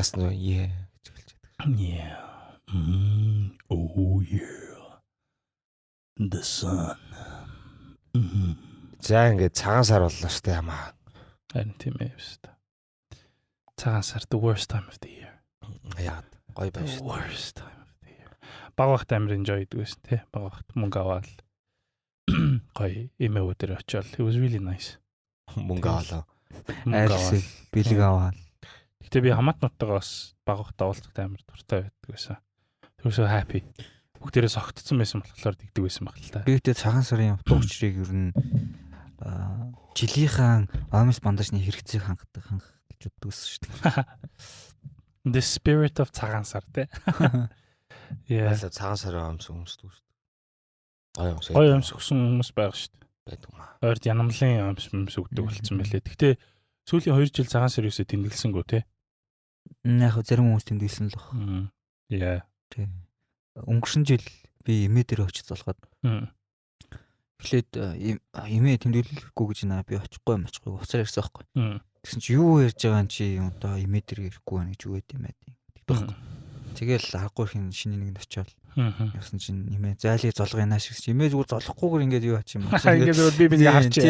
Цаас нөө гэж хэлж байдаг. Yeah. Oh yeah. The sun. За ингээд цагаан сар боллоо шүү дээ ямаа. Харин тийм ээ шүү дээ. Цагаан сар the worst time of the year. Яагаад гоё байна The шүү. worst time of the year. Баг багт амар enjoy хийдэг байсан тий. Баг багт мөнгө аваад гоё эмээ өдөр очиод it was really nice. Мөнгө аваа. Айлсэл бэлэг аваад. Гэтэ би хамаатнуудтайгаа бас баг багт уулзахад амар дуртай байдаг байсан. Тэрсээ happy. Бүгдээрээ согтцсон байсан болохоор дигдэг байсан баг л та. Би гэдэг цагаан сарын утга учирыг ер нь жилийнхэн омс бандажны хэрэгцээг хангах гэж боддог гэсэн шүү дээ. The spirit of цагаан сар тий. Yeah. Яалаа цагаан сарын өмс өмсдөг шүү дээ. Гоё өмс өгсөн хүмүүс байгаа шүү дээ. байдаг маа. Ойрд янамлын өмс өгдөг болсон байлээ. Гэхдээ сүүлийн 2 жил цагаан сар юусээ тэмдэглэсэнгүү тий. Яг зарим хүмүүс тэмдэглэсэн л баг. Yeah. Тийм. Өнгөрсөн жил би эмээ дээр очиж залгаад. Эхлээд эмээ тэмдэглэхгүй гэж наа би очихгүй уцаар ирсэн байхгүй. Тэгсэн чи юу ярьж байгаа юм чи одоо эмээ дээр ирэхгүй байна гэж юу гэд юм аа. Тэгдэг. Тэгэл аргагүй хин шиний нэг нь очиод. Яасан чинь эмээ зайлыг золгоо яна шиг чи эмээ зүгээр золгохгүйгээр ингээд юу ач юм. Ингээд би харч.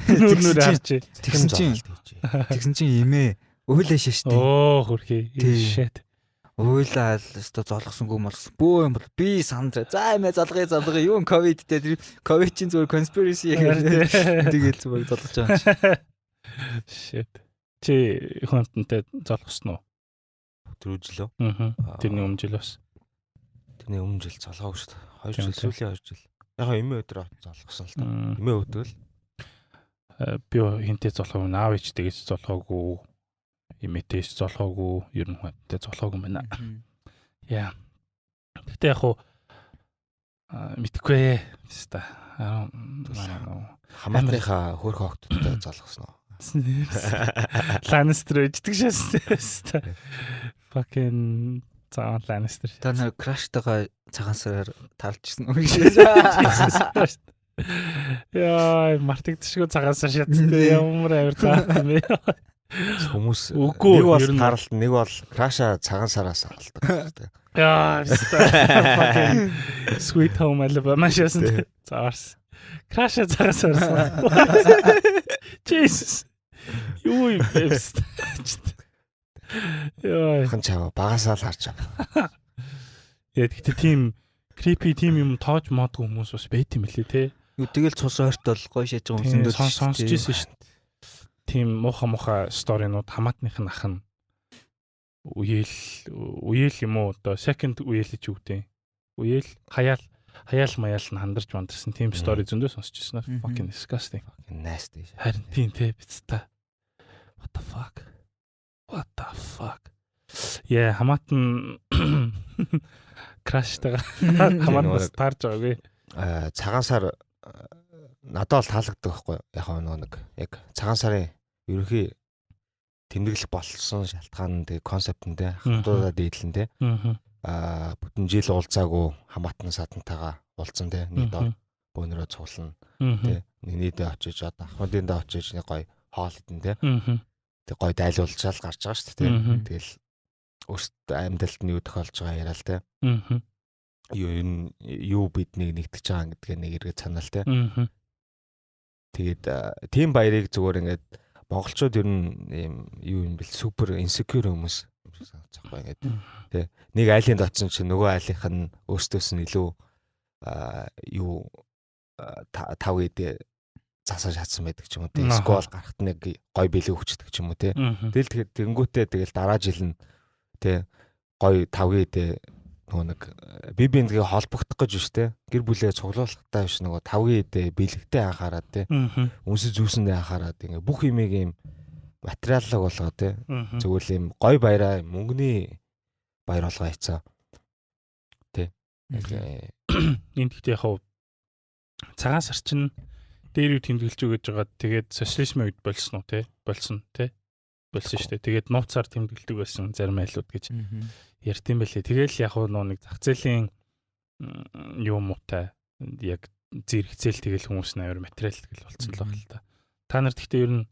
Нүрнүр харч. Тэгсэн чинь эмээ өөлөө шаштай. Оо хөрхий. Shit. Ойлаа л өстө золгосонгүй молсон. Бөө юм бол би сандраа. За эмээ золгоё юу ковидтэй ковид чинь зүгээр conspiracy гэдэг. Тэгэл зүгээр золгож байгаа. Shit. Чи хонтонтой золгосон уу? Төрөжлөө. Тэрний өмнө жил бас. Тэрний өмнө жил золгоогүй шүү дээ. 2 жил сүүлийн 2 жил. Яг эмээ өдрөө золгосон л та. Эмээ өдөл. Би хинтээ золгоогүй, аав ичтэйгээс золгоогүй. Имитээс золгоогүй, ер нь хонтонтой золгоогүй байна. Яа. Гэтэ яг хуу мэдгүй хэвээр. Хамаатрынхаа хөрх хогттой золгосон уу? Lannister ичдэг шээ. Fucking цагаан Lannister. Та нар Crash-тайгаа цагаан сараар таарчсан үг шээ. Яа, мартагдчихгүй цагаан сар шаттай ямар авир таа юм бэ? Хүмүүс Үгүй, нэг бол ер нь- таралт, нэг бол Crash-а цагаан сараас алдаг шүү дээ. Яа, fucking Sweet Home Alabama шээсэн. Заарс. Crash цагаан сар. Jesus. Юу юм бэ? Яа. Хан чава багасаа л харж байгаа. Яа, гэхдээ тийм creepy тийм юм тоож модгүй хүмүүс бас байт юм лээ те. Юу тэгэл цус ойртол гоё шээж байгаа Тийм, хүмүүс сонсож ирсэн шүү дээ. Тийм муха сторинууд хамаатных нь ах нь үеэл юм уу одоо second үеэл гэж үгтэй. Үеэл хаяал маяал нь хандарч мандарсан тийм стори зөндөө сонсож ирсэн. Fucking disgusting. Nasty. Харин тийм те биз та. What the fuck. Yeah, хамаатан Crash-тайгаа хамаатнаас таарж байгаагүй. Цагаан сар надад бол таалагддаг байхгүй яг нэг яг цагаан сарын ерөнхий тэмдэглэх болсон шалтгаан тэг концепттэй хамтдаа дийдлэн бүтэн жил уулзаагүй хамаатан садантайгаа уулзсан те нэг дор бөөнөрөө цуглана те нэг нийтээ очиж одоо ахмадын даа очиж нэг гоё хоол идэн те тэг гоё дайлуулчаал гарч байгаа шүү дээ те тэгэл өөртөө амьдралд нь юу тохиолж байгаа яриа л те юу биднийг нэгтгэж байгаа гэдгээ нэг эргээд санаал те тэгээд тийм баярыг зүгээр ингээд монголчууд ер нь ийм юу юм бэл супер инсекюр хүмүүс юм шиг санагдчихгүй ингээд тий нэг айлынд очсон чинь нөгөө айлынх нь өөртөөс нь илүү юу тав гэдэг засаж чадсан байдаг ч юм уу тий скол гарахт нэг гой бэлэг хүчдэг ч юм уу тий тэгэл тэгэнгүүтээ тэгэл дараа жил нь тий гой тав гэдэг нөгөө нэг бибингээ холбогдох гэж биш те гэр бүлээ цуглуулахтай биш нөгөө тавгийн идэ бэлэгтэй анхаарат те үнсэж зүүсэндээ анхаарат ингээ бүх имийг юм материаллог болгоо те зөвхөн юм гой баяраа мөнгөний баяр болгоо хийцаа те энэ гэхдээ яг цагаан сар чинь дээр юу тэмдэглэж өгöd байгаа тэгээд социализмын үед болсон уу те болсон шүү дээ тэгээд нууцаар тэмдэглэдэг байсан зарим айлууд гэж ярьтiin байлээ. Тэгэл яг нэг зах зээлийн юу муутай яг зэрэгцээл тэгэл хүмүүс амар материал тэгэл болцсон л байна л та. Та нар гэхдээ ер нь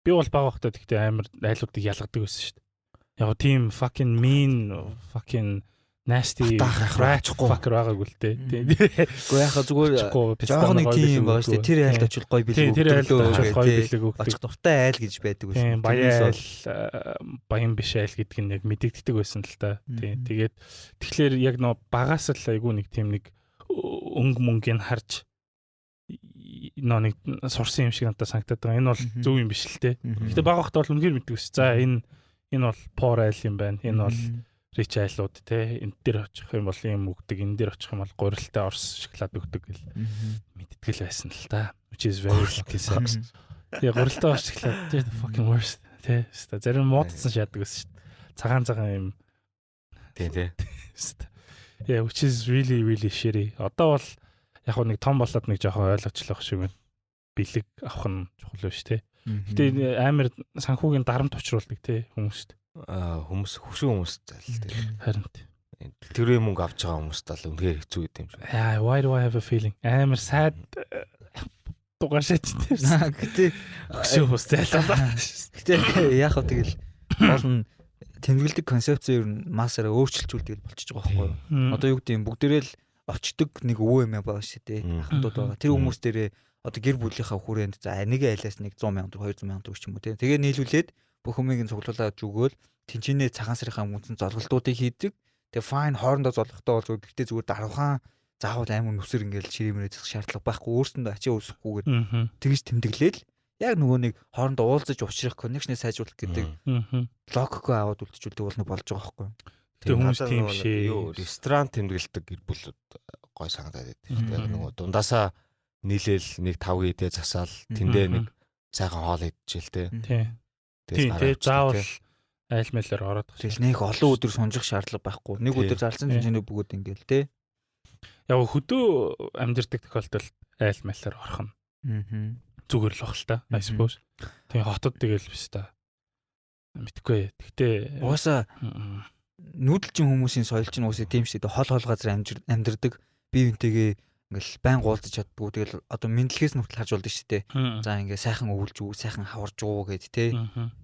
би бол баг багтаа гэхдээ амар айлуудыг ялгадаг байсан шүү дээ. Яг тийм fucking mean fucking nasty fucker байгаагүй л дээ. Гэхдээ яхаа зүгээр жоохон нэг тийм байгаа шүү дээ. Тэр айлд очил гоё бэлэг. Тэр айлд очил гоё бэлэг өгдөг. Очих дуртай айл гэж байдаг байсан. Баян биш айл гэдэг нь яг мэдэгддэг байсан л та. Тэгээд тэгэхээр яг нөө багаас л айгүй нэг тийм нэг өнгө мөнгөний харж нэг сурсан юм шиг надад санагдаад байгаа. Энэ бол зөв юм биш л те. Гэтэ баг ахтаа бол үнэхээр мэддэг ш. За энэ бол poor айл юм байна. Энэ бол rich айлууд те. Энд дээр очих юм бол юм өгдөг. Энэ дээр очих юм бол гурилтай орс шоколад өгдөг гэл мэддэг л байсан л та. Which is very lucky sucks. Тэгээ гурилтай орс шоколад те fucking worst те. Зарим муудсан шаадаг байсан ш. Цагаан юм. Тий. Yeah, which is really really shitty. Одоо бол яг нэг том болоод нэг жоохон ойлгочлох шиг байна. Бэлэг авах нь чухал биш те. Гэтэ амар санхүүгийн дарамт учруулдаг те хүмүүст. Хүмүүс хөшөө хүмүүс зал те. Харин тэрний мөнгө авч байгаа хүмүүст л үнэхээр хэцүү гэдэг юм шиг. Why do I have a feeling? Амар sad дугашаач те. Гэтэ хөшөө хүмүүс зайлаа. Гэтэ яг хөө тэгэл болно тэмдэглэдэг концепц ер нь массаараа өөрчилжүүлдэг болчихж байгаа байхгүй юу? Одоо юу гэдэг юм бүгдээрээ л очдөг нэг өвөө юм байгаа шүү дээ. Ахмадууд байгаа. Тэр хүмүүс дээрээ одоо гэр бүлийнхаа хүрээнд за нэг айлаас нэг 100,000 төгрөг 200,000 төгрөг ч юм уу те. Тэгээ нийлүүлээд бүх хүмүүсийн цуглуулад зүгөөл тэнцэнэ цагаан сарынхаа үнсэн золголтуудыг хийдэг. Тэгээ fine хоорондоо золгохтой бол зүгээр гэхдээ зүгээр даруухан заавал амар нүсэр ингээл ширэмрээ зах шаардлага байхгүй өөрсөндөө ачаа үүсэхгүйгээр тэгж тэмдэглээл яг нөгөө нэг хоорондоо уулзаж уучрах коннекшнээ сайжруулах гэдэг логикоо аваад үлдчихүүлдэг болно болж байгаа байхгүй юу? Тэгээ хүмүүс тийм шээ ресторан тэмдэглэдэг гэр бүлүүд гой санагдаад байдаг. Тэгээ нөгөө дундаасаа нийлээл нэг 5 идэ засаал тэндээ нэг сайхан хоол идчихэл те. Тэгээ заавал айл мэлээр ороод тэгэл нэг олон өдөр сунжих шаардлага байхгүй. Нэг өдөр зарласан хэмжээний бөгөөд ингээл те. Яг хөдөө амьдэрдэг тохиолдолд айл мэлээр орох нь зүгээр л бах л та. I suppose. Тэгээ хотод тэгэл биш та. Мэдхгүй. Гэхдээ угаасаа нүүдэлчин хүмүүсийн соёл чинь уусаа тийм шүү дээ. Хол газар амьдэрдэг бие биентэйгээ ингээл байн гуулдаж чаддгүй. Тэгэл одоо мэдлэгээс нүртэл харж болдог шүү дээ. За ингээ сайхан өвлж үү, сайхан хаварж уу гэд те.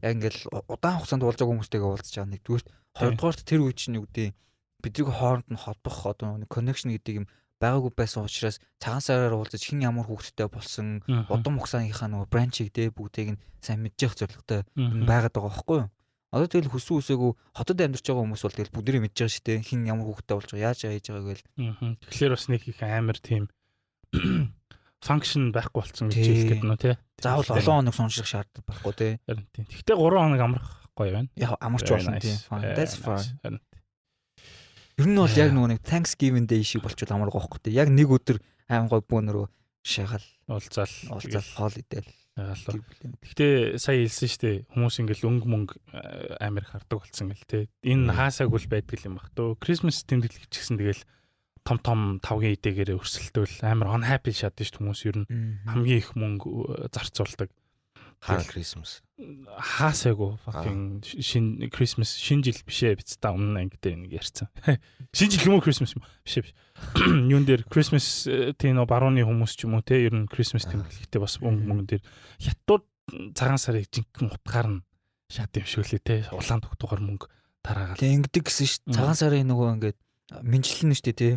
Яг ингээл удаан хугацаанд уулзаагүй хүмүүстэйгээ уулзаж байгаа нэгдүгээр. Хоёрдугаарт тэр үе чинь юу гэдэг бидний хооронд нь холбох одоо нэг connection гэдэг юм байгаагүй байсан учраас цагаан сараар уулзаж хин ямар хүүхдтэй болсон удам хугацааныхаа нөгөө бранчийг дээ бүгдийг нь сайн мэдчих зорилготой байгаад байгаа байхгүй юу? Одоо тэгэл хүссэн үсээгүй хотод амьдарч байгаа хүмүүс бол тэгэл бүгдээ мэдж байгаа шүү дээ. Хин ямар хүүхдтэй болж байгаа, яаж яаж байгаа гээл. Тэгэхээр бас нэг их амар тийм function байхгүй болсон гэж хэлэх гэдэг нь тий. Заавал олон хоног сонирхох шаардлага байхгүй тий. Харин тийм. Гэхдээ 3 хоног амрах гоё байна. Яг амарч болно тий. That's fine. Ер нь бол яг нөгөө нэг Thanksgiving Day шиг болчихвол амарга байхгүй тий. Яг нэг өдөр аим гой бүүнөрөө шахал уулзаал хоол идэл. Гэхдээ сая хэлсэн шүү дээ. Хүмүүс ингээл өнгө мөнгө амар хардаг болсон гэл тий. Энэ хаасаагүй л байдаг юм бах төө. Christmas тэмдэглэж гисэн тэгэл том тавгийн идээгээрээ өрсөлдөөл амар unhappy шатдаг шүү хүмүүс ер нь хамгийн их мөнгө зарцуулдаг. Хаан Christmas. Хаасаагүй fucking шинэ Christmas шинэ жил бишээ биз та өмнө ангитай нэг ярьсан. Шинэ жил юм уу Christmas юм биш. Юун дээр Christmas тийм барууны хүмүүс ч юм уу те ер нь Christmas тэмдэглэхдээ бас мөнгөн дээр хятад цагаан сарын жинхэнэ утгаар нь шат юм шиг лээ те улаан тогтоогоор мөнгө тараагаад. Тэг ингэдэг гэсэн шүү. Цагаан сарын нөгөө ингээд менжлэн нь шүү дээ те.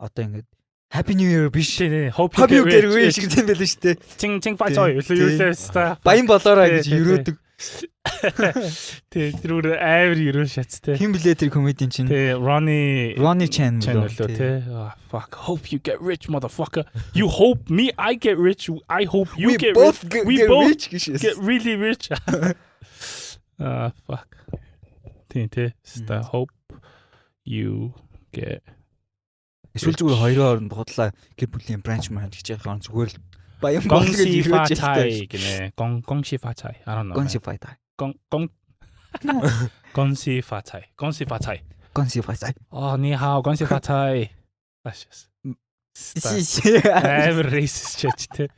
Одоо ингээд Happy New Year биш те. Hope you get rich шиг юм байл шүү дээ. Цин фацой юулээс та. Баян болоорой гэж өрөөдөг. Тэр үр амар ерөө шац те. Хин блэ тэр комедийн чинь. Тэ Ronnie Chan лөө те. Fuck hope you get rich motherfucker. You hope me I get rich. I hope you get rich. We both get really rich. Fuck. Тэ. Hope you get эсвэл зүгээр хоёрын хооронд худлаа гэр бүлийн бранч маань гэж яхаа зүгээр л баян гонси фацай гинэ. Гонси фацай. I don't know. Гонси фацай. Гонси фацай. Гонси фацай. Гонси фацай. Ни хаа гонси фацай. Ашис. Эвэр рейсс чач те.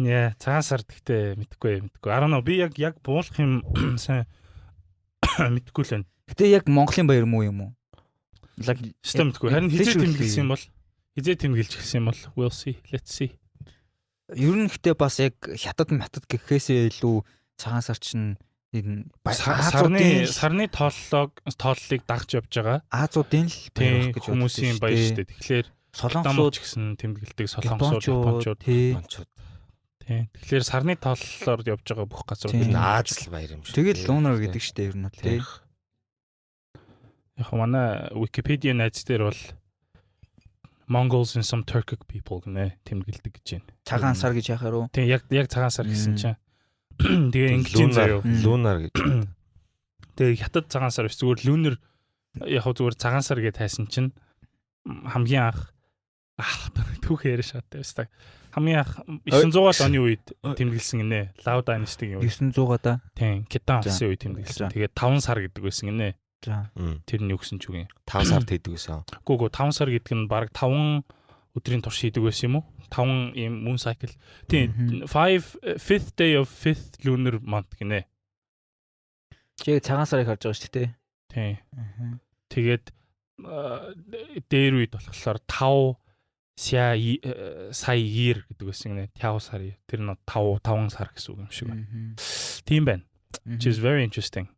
Нэ цагаан сар гэхдээ мэдхгүй. I don't know. Би яг буулах юм сайн мэдгүй л байна. Гэтэ яг Монголын баяр муу юм уу? Систем мэдгүй. Харин хизээ тэмдэглэсэн юм бол хэлж гисэн юм бол we'll see. Let's see. Ер нь гэхдээ бас яг хятад гэхээсээ илүү цагаан сар чинь энэ сарны тооллыг дагж явж байгаа. Азуудын л баяр гэж хүмүүсийн баяр шүү дээ. Тэгэхээр солонгосууд гэсэн тэмдэглэдэг солонгосууд, японочууд. Тийм. Тэгэхээр сарны тооллоор явж байгаа бүх газрууд энэ Аз л баяр юм шүү. Тэгэл lunar гэдэг шүү дээ ер нь тий. Яг манай Wikipedia найз дээр бол Mongols and some Turkic people гэнэ тэмдэглэдэг гэж байна. Цагаан сар гэж яхаар уу? Тийм яг цагаан сар гэсэн чинь. Тэгээ ингэж заяа. Lunar гэж. Тэгээ хятад цагаан сар биш зүгээр lunar яг зүгээр цагаан сар гэж тайсан чинь хамгийн анх түүх яриа шаттай байсан. Хамгийн анх 900-аад оны үед тэмдэглэсэн гинэ. Lao Dynasty-ийн үед. 900-аад. Тийм, Khitan улсын үед тэмдэглэсэн. Тэгээд 5 сар гэдэг байсан гинэ. За. Тэр нь юу гэсэн ч үгүй. 5 сард хийдэг байсан. Гүг 5 сар гэдэг нь баг 5 өдрийн турш хийдэг байсан юм уу? 5 ийм moon cycle. Тийм, 5th day of 5th lunar month гинэ. Чи цагаан сарыг харж байгаа шүү дээ. Тийм. Тэгээд дээр үед болохоор 5 сая year гэдэг байсан гинэ. 5 сар. Тэр нь 5 сар гэсэн үг юм шиг байна. Тийм байна. Which is very interesting.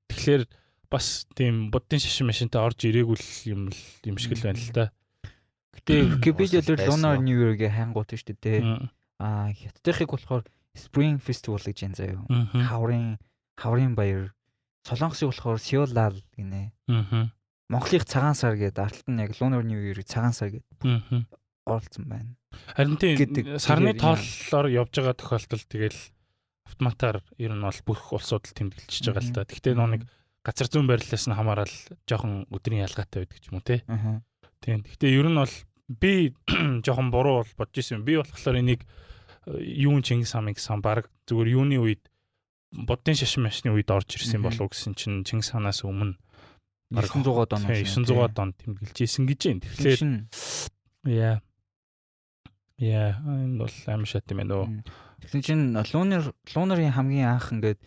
Тэгэхээр бас тийм буддын шашин машинтай орж ирээгүй юм шиг л байна л да. Гэтэ Wikipedia дээр Lunar New Year-гээ хайнгуут шүү дээ. Хятадынхыг болохоор Spring Festival гэж энэ заяа. Хаврын баяр. Солонгосыг болохоор Seolal гинэ. Монголыг цагаан сар гэдэг арталт нь яг Lunar New Year-ийг цагаан сар гэдэг оролцсон байна. Харин тийм сарны тооллоор явж байгаа тохиолдолд тэгэл автоматар ер нь бол бүх улсууд л тэмдэглэж байгаа л та. Гэхдээ нэг газар зүүн байрлалаас нь хамаарал жоохон өдрийн ялгаатай байдаг ч юм уу те. Тийм. Гэхдээ ер нь бол би жоохон буруу бол бодож ирсэн. Би болохоор энийг юун Чингис хаан баг зүгээр юуны үед буддын шашин машины үед орж ирсэн болов уу гэсэн чинь Чингис хаанаас өмнө 900-аад он. 900-аад он тэмдэглэж ирсэн гэж байна. Тэгэхээр энэ бол аим шат юм байна уу. Тэгсэн чинь Lunar-ийн хамгийн анх ингээд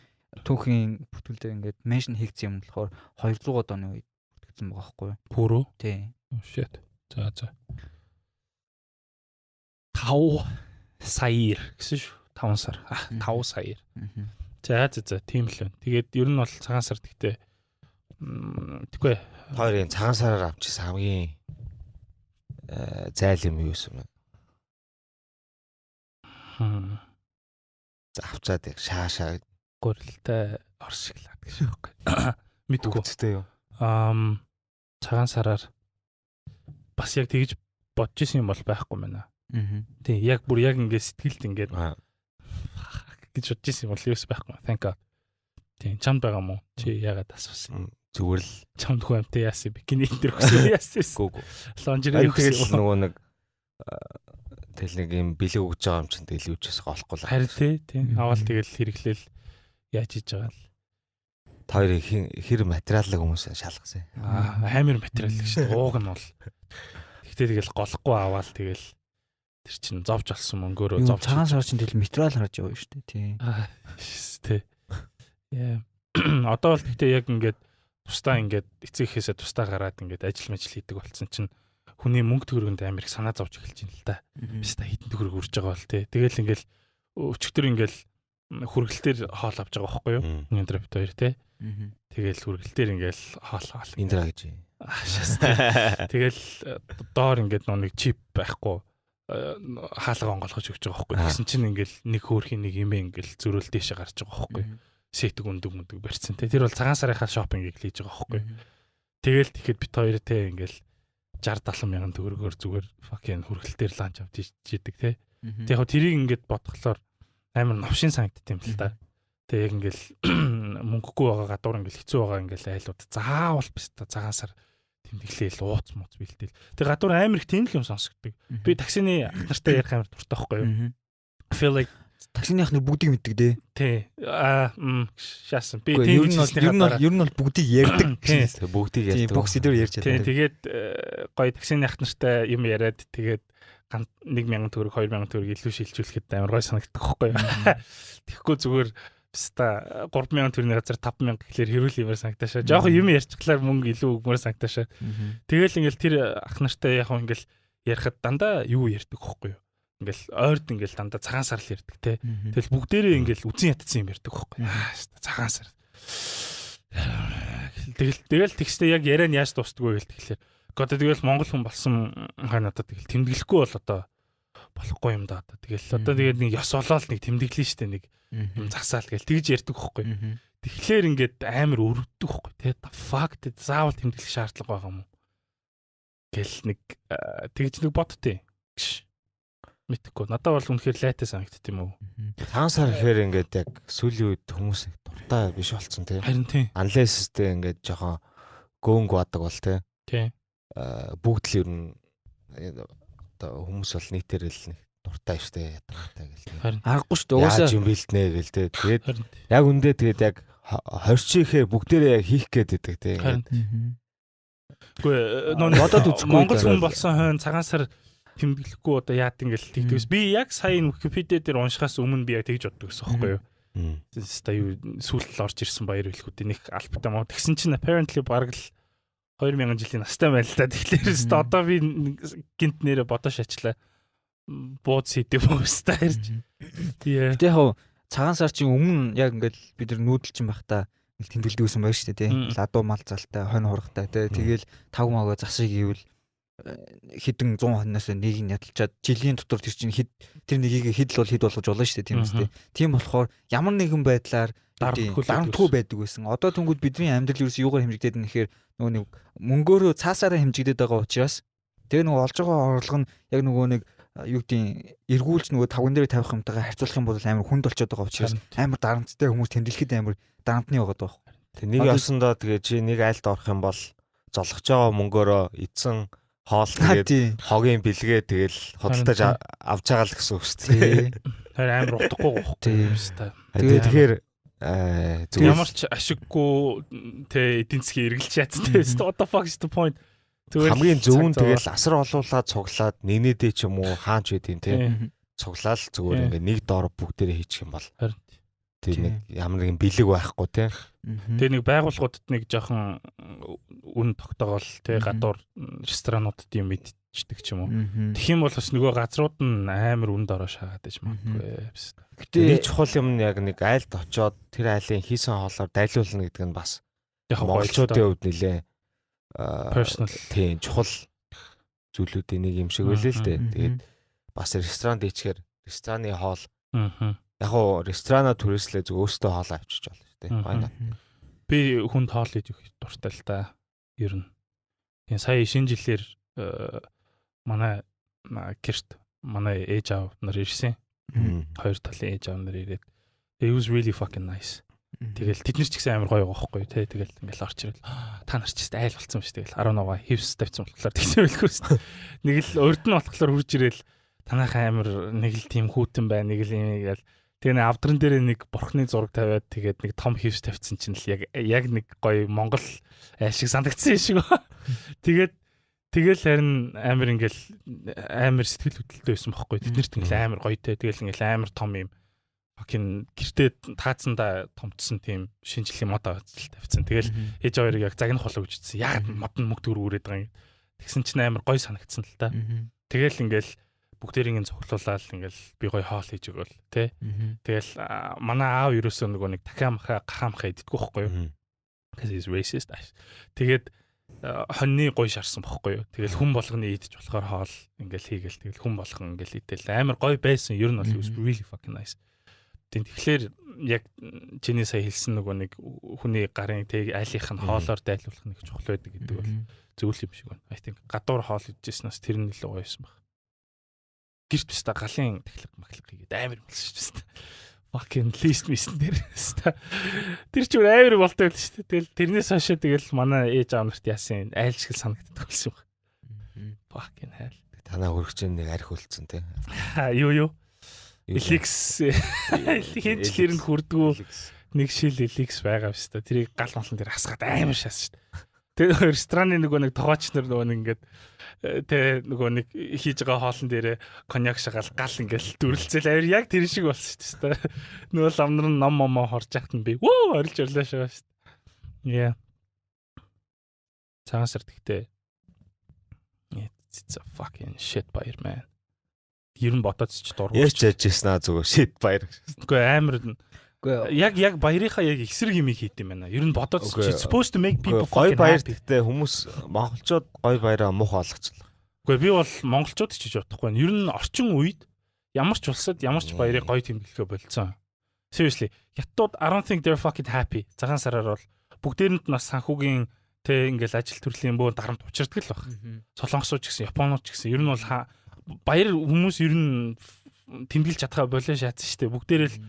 түүхийн бүтгэл дээр ингээд меншн хийгдсэн юм болохоор 200-аад оны үед бүтгэгдсэн байгаа байхгүй юу? Пүрөө? Тий. Shit. За. 5 саяар гэсэн шүү. 5 сар. 5 саяар. За тийм л байна. Тэгээд ер нь бол цагаан сар гэхдээ тэггүй. Хоёрын цагаан сараар авчихсан хамгийн зайл юм юу юм бэ? За авчаад яг шаашаа гурилтай оршиглаад гэж байна. Мэдгүй. Үстэй юу? Цагаан сараар бас яг тэгж бодож исэн юм бол байхгүй байна. Тий, яг ингээд сэтгэлд ингээд гэж бодож исэн юм бол юус байхгүй. Thank God. Тий, чамд байгаа мó? Чи яагаад асуусан? Зүгээр л чамд хөө амтай яасан бикини дээр өгсөн яасан. Гүү. Лонжери өгсөн нөгөө нэг тэл нэг юм бэлэг өгж байгаа юм чинь тэгэл юучээс олохгүй л. Харин тий. Аваад тэгэл хэрэглээл яаж хийж байгаа л. Та хоёрын хэр материалыг хүмүүс шалгасан. Амар материал шүү дээ. Ууг нь бол. Гэхдээ тэгэл голохгүй аваад тэгэл тэр чинь зовж олсон мөнгөөрөө зовж. Цагаан сар чинь тэгэл материал харж байгаа шүү дээ. Тий. Одоо бол гэхдээ яг ингээд тустаа ингээд эцэг ихээсээ тустаа гараад ингээд ажил хийдэг болсон чинь хүний мөнгө төгрөгөнд амар их санаа зовж эхэлж байна л да. Биш та хитэн төгрөг үрж байгаа бол тий. Тэгэл ингээл өчигдөр ингээл хүргэлтээр хоол авч байгаа байхгүй юу? Индра бит хоёр тий. Тэгэл хүргэлтээр ингээл хоол. Индра гэж. Тэгэл доор ингээд нэг чип байхгүй хаалга онгоолгож өгч байгаа байхгүй. Тэгсэн чинь ингээл нэг хөөрхийн нэг юм ингээл зөрөөл дэше гарч байгаа байхгүй. Сэтг өндөг барьсан тий. Тэр бол цагаан сарынхаа шопингийг хийж байгаа байхгүй. Тэгэл тэгэхэд бит хоёр тий ингээл 60-70 мянган төгрөгөөр зүгээр fucking хүргэлтээр ланч авч ийдэг тий. Тэг яг тэрийг ингээд бодглохлоор амар новшин санагдт юм л та. Тэг яг ингээл мөнгөгүй байгаа гадуур ингээл хэцүү байгаа ингээл айлууд заавал биш та цагаан сар тэмдэглээл ууц мууц бэлдээл. Тэг гадуур амар их тийм л юм сонсогддог. Би таксины ах нартай ярих амар дуртай байхгүй юу? I feel like таксины ах нар бүгдийг мэддэг дээ. Тий. Шаасан. Би тийм ер нь бол бүгдийг ярьдаг. Бүгдийг ярьдаг. Бүх сэдвэр ярьж чаддаг. Тэгээд гоё таксины ах нартай юм яриад тэгээд 1000 төгрөг 2000 төгрөг илүү шилжүүлэхэд амар гоё санагддаг байхгүй юу? Тэгэхгүй зүгээр бста 3000 төгрөгийн газар 5000 гэхлээр хэрүүл юмар санагдаашаа. Жохон юм ярьчихлаар мөнгө илүү өгмөр санагдаашаа. Тэгэл ингээл тэр ах нартай яг ингээл ярихад дандаа юу ярьдаг байхгүй юу? ингээл ойрд ингээл дандаа цагаан сар л ярьдаг те. Тэгэл бүгдээрээ ингээл үзэн ятцсан юм ярьдаг байхгүй. Цагаан сар. Тэгэл тэгстэй яг яриа нь яаж дуустдаг вэ гэл тэгэхээр. Одоо тэгэл монгол хүн болсон хань одоо тэгэл тэмдэглэхгүй бол одоо болохгүй юм да. Тэгэл одоо тэгээд нэг ёс олоод нэг тэмдэглэн штэ нэг юм засаал гэл тэгж ярьдаг байхгүй. Тэгэхээр ингээд амар өрөвддөг байхгүй те. Fuck заавал тэмдэглэх шаардлага байгаа юм уу? Гэл нэг тэгж нэг бодтыг. Мэдхгүй. Надад бол үнэхээр лайтай санагдт юм уу? Цагаан сар гэхээр ингээд яг сүүлийн үед хүмүүс дуртай биш болцсон тий. Харин тий. Unless-тэй ингээд жоохон гөөнгө бадаг бол тий. Тий. Бүгд л ер нь одоо хүмүүс бол нийтээр л нэг дуртай штэ ядгатай гэл тий. Харин Аргагүй шүү дээ. Угаасаа яаж юм бэлтнэ гэл тий. Тэгээд яг үндэ тэгээд яг хорчихээ бүгдээрээ яг хийх гээд байдаг тий. Гэхдээ бодоод үзэхгүй Монгол хүн болсон хойно цагаан сар тэмдэглэхгүй одоо яад ингээл тэгдэгс. Би яг сая Википедиа дээр уншихаас өмнө би яг тэгж боддог гэсэн юм байхгүй юу? Тэстэ юу сүүлд орж ирсэн баяр хэлхүүдийн нэг албатай мөн. Тэгсэн чинь apparently бараг л 2000 жилийн настай байна л да. Тэгэхээр одоо би гинт нэрэ бодож ачлаа. Бууд сэдэв өстэй ирж. Тий. Гэтэ яг цагаан сар чинь өмнө яг ингээд бид нар нүүдэлчин байхдаа тэмдэглэдэг байсан байж тээ. Ладуу мал залтай, хонь хургтай тий. Тэгэл тав магаа засыг ивэл хэдэн 100 хонноос нэг нь ядалчаад жилийн дотор тэр чинь тэр нэгийг хэд л бол хэд болгож болно шүү дээ тийм үстэй. Тийм болохоор ямар нэгэн байдлаар дарамтгүй байдаг байсан. Одоо тэнгууд бидний амьдрал ерөөс юугаар хэмжигдээд байна гэхээр нөгөө нэг мөнгөөрөө цаасаараа хэмжигдээд байгаа учраас тэгээ нөгөө олж байгаа орлого нь яг нөгөө нэг юу гэдгийг эргүүлж нөгөө тавган дээр тавих юмтайгаа харьцуулах юм бол амар хүнд болчиход байгаа учраас амар дарамттай хүмүүс тэмдэглэхэд амар дарамтны байгаад байгаа. Тэг нэг ёсондоо тэгээ чи нэг айлд орох юм бол золгож байгаа мөнгөөрөө эдсэн хоол тэгээд хогийн бэлгээ тэгэл худалдаж авч байгаа л гэсэн үг шүү дээ. Тэр амар утгагүй гоох. Тийм шүү дээ. Тэгэхээр ямар ч ашиггүй тэ эдийн засгийн эргэлж яатсан тийм шүү дээ. What the fuck is the point? Хамгийн зөвүүн тэгэл асар олуулаад цуглаад нэгнээдээ ч юм уу хаач байдیں۔ Тийм. Цуглаал зүгээр ингээ нэг доор бүгдээрээ хийчих юм бол. Тэг нэг ямар нэгэн бэлэг байхгүй тийм. Тэгээ нэг байгууллагуудад нэг жоохон үн тогтоогоол тий гадуур ресторануудад юм мэдчихдэг ч юм уу. Тэгэх юм бол бас нөгөө газрууд нь амар үнд ороо шаагаад иж магадгүй. Гэтэ чухал юм яг нэг айлд очоод тэр айлын хийсэн хоолоор дайлуулна гэдэг нь бас монголчуудын хувьд нэлээ personal тийм чухал зүйлүүдийн нэг юм шиг байлээ л дээ. Тэгээд бас ресторанд ичгээр рестораны хоол яг уу ресторанаа түрээслээ зөв өөртөө хоолоо авчиж болно шүү дээ. Байна. Би хүнд хоол хийж өгөх дуртай л да. Ер нь. Тэгээ сая шинэ жилээр манай гэрт манай ээж аав нар ирсэн. Хоёр талын ээж аав нар ирээд it was really fucking nice. Тэгэл тэд нар ч гэсэн амар гоё байгаа байхгүй тий. Тэгэл ингээл орч ирэл та нар ч гэсэн айл болцсон ба ш. Тэгэл 19-аа хевс тавьсан болохоор тэгсэн байлгүй ш. Нэг л урд нь болохоор хурж ирэл танах амар нэг л тийм хүүтэн байна нэг л юм гээл. Тэгээ нэг авдран дээр нэг бурхны зураг тавиад тэгээд нэг том хевс тавьсан чинь л яг нэг гоё монгол шиг санагдсан шиг ба. Тэгэл харин амар ингээл амар сэтгэл хөдлөлттэй байсан байхгүй. Тэднэрт ингээл амар гоётэй. Тэгэл ингээл амар том юм fucking гэртээ таацсандаа томтсон тийм шинжлэлийн мод тавьсан. Тэгэл ээж хоёрыг яг загнах болоо гэж хэлсэн. Яг мод нь мөнгө төгрөг өрөөд байгаа юм. Тэгсэн чинь амар гоё санагдсан л та. Тэгэл ингээл бүгдээрийн цуглуулаад ингээл би гоё хоол хийж өгөөл тий. Тэгэл манай аав ерөөсөө нөгөө нэг дахиамхаа гахамхаа иддэггүй байхгүй юу? Because he's racist. Тэгээд хоньны гоё шарсан бохгүй юу? Тэгэл хүн болгоны идэж болохоор хоол ингээл хийгээл тэгэл хүн болгон ингээл идэл амар гоё байсан. Ер нь бол really fucking nice. Тэгэхээр яг чиний сая хэлсэн нөгөө нэг хүний гарын тэг айлынх нь хоолоор дайлуулах нэг чухал байдаг гэдэг бол зөвл юм шиг байна. I think гадуур хоол идчихснээс тэр нь л гоё байсан баг. Гэрт биш та галын тахлаг маклаг хийгээд амар болсон шүү дээ. Fucking list мисэн дээр шүү дээ. Тэр ч амар болтой байл шүү дээ. Тэгэл тэрнээс хойш тэгэл манай ээж аав нарт яасан айл шиг санагддаг болсон баг. Fucking hell. Танаа хөргөж нэг арх үлдсэн тий. Юу. Elix хинчлэр нь хүрдгүү нэг шил Elix байгаа шүү дээ. Тэрийг гал малан дээр хасгаад амар шаас шүү дээ. Тэр рестораны нөгөө нэг тогооч нар нөгөө ингээд тэ нөгөө нэг хийж байгаа хоолн дээрээ коньяк шагаал гал ингээл дүрлцэл авир яг тэр шиг болсон шүү дээ. Нөгөө ламнар нь ном момоо хорж яхад нь би вөө орилж орлоо шагаа шүү дээ. Yeah. Цагаан сар тэгтээ. It's a fucking shit баяр man. ер нь бодоц ч дургуй. Яаж яжсэн аа зүгээр shit баяр. Үгүй амар Үгүй яг баярынхаа яг эсрэг юм хийд юм байна. Ер нь бодоц чи supposed to make people гой fucking баяр happy. гэхдээ хүмүүс монголчууд гой баяраа муухай болгочихлоо. Үгүй би бол монголчууд ч гэж бодохгүй байна. Ер нь орчин үед ямар ч улсад ямар ч баярыг гоё тэмдэглэхэ болцсон. Seriously, хятадууд I don't think they're fucking happy. Цагаан сараар бол бүгдээрэнд нас санхүүгийн тэ ингээл ажил төрлийн бөө дарамт учирдаг л баг. Солонгосууд ч гэсэн, Японууд ч гэсэн ер нь бол баяр хүмүүс ер нь тэмдэглэж чадхаа болоо шаацсан шүү дээ. Бүгдээрээ л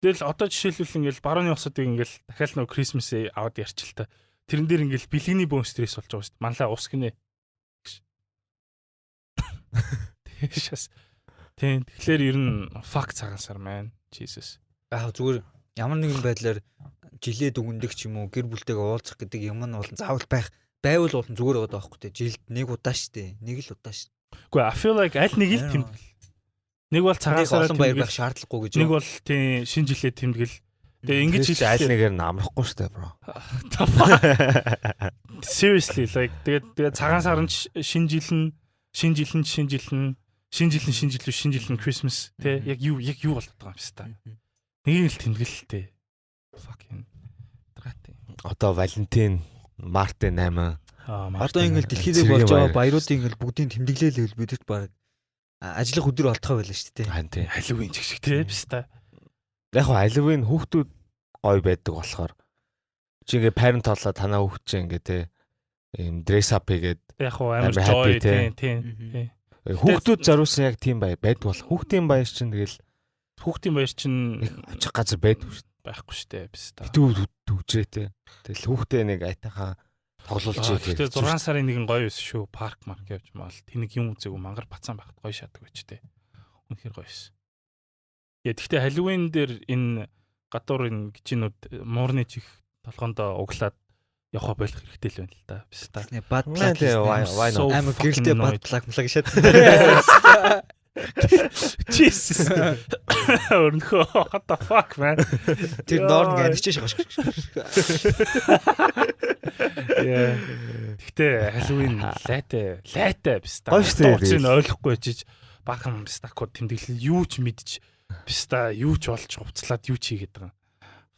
тэгэл одоо жишээлбэл ингээл барууны усуудыг ингээл дахиад нөгөө Christmas аваад ярьчил та. Тэрэн дээр ингээл бэлгэний бөөн стресс болж байгаа шүү дээ. Манлаа ус гинэ. Тэшээс тийм тэгэхээр ер нь fuck цагаан сар man. Jesus. зүгээр ямар нэгэн байдлаар жилээ дүгндэг ч юм уу гэр бүлтэйгээ уулзах гэдэг юм нь бол заавал байвал бол зүгээр байгаа байхгүй те. Жилд нэг удаа штэ. Нэг л удаа штэ. Үгүй I feel like аль нэг л тэмдэглэл. Нэг бол цагаан сараар олон баяр байх шаардлагагүй гэж. Нэг бол тийм шинэ жилээ тэмдэглэл. Тэгээ ингэж чи аль нэгээр нь амрахгүй штэ бро. Seriously like тэгээ цагаан сар нь шинэ жил нь Christmas те яг юу болоод байгаа юм бэ та. Нэг л тэмдэглэлтэй. Fucking драти. Одоо Валентин, Мартин 8. Одоо ингээл дэлхийдээ болж байгаа баяруудын ингээл бүгдийн тэмдэглээл бидэрт баг ажиллах өдөр болтгоо байлаа шүү дээ. Хан тий. Халуугийн ч шиг те биста. Яг хоо Halloween хүүхдүүд гоё байдаг болохоор чи ингээ parent толоо танаа хүүхд чи ингээ те ийм dress up хийгээд Яг хоо амар joy тийм. Хүүхдүүд зориулсан яг тийм байдаг бол хүүхдийн баяр чинь тэгэл Хүүхдийн баяр чинь очих газар байдгүй шүү дээ. байхгүй шүү дээ биста. Төвжрээ те. Тэгэл хүүхдээ нэг айтайхан тоглуулж тэгээд 6 сарын нэгэн гоё байсан шүү. Парк марк явж маал. Тэнийг юм үзээгүй мангар бацаан байхад гоё шатдаг байж тээ. Үнэхээр гоё байсан. Гэхдээ Halloween дээр энэ гадуур энэ гжинүүд муурны чих толгоондоо углаад явах болох хэрэгтэй л байна л да. Биста. Бад плаг амар гэрэлтэй бад плаг шат. Jesus. Өрнөхөө what the fuck man. Тэр норн гэнэч шаш. Яа. Гэхдээ Halloween лайтай биста. Дуучин ойлгохгүй чиж бахан бистакууд тэмдэглэл юу ч мэдж биста юу ч болж хувцлаад юу ч хийгээд байгаа.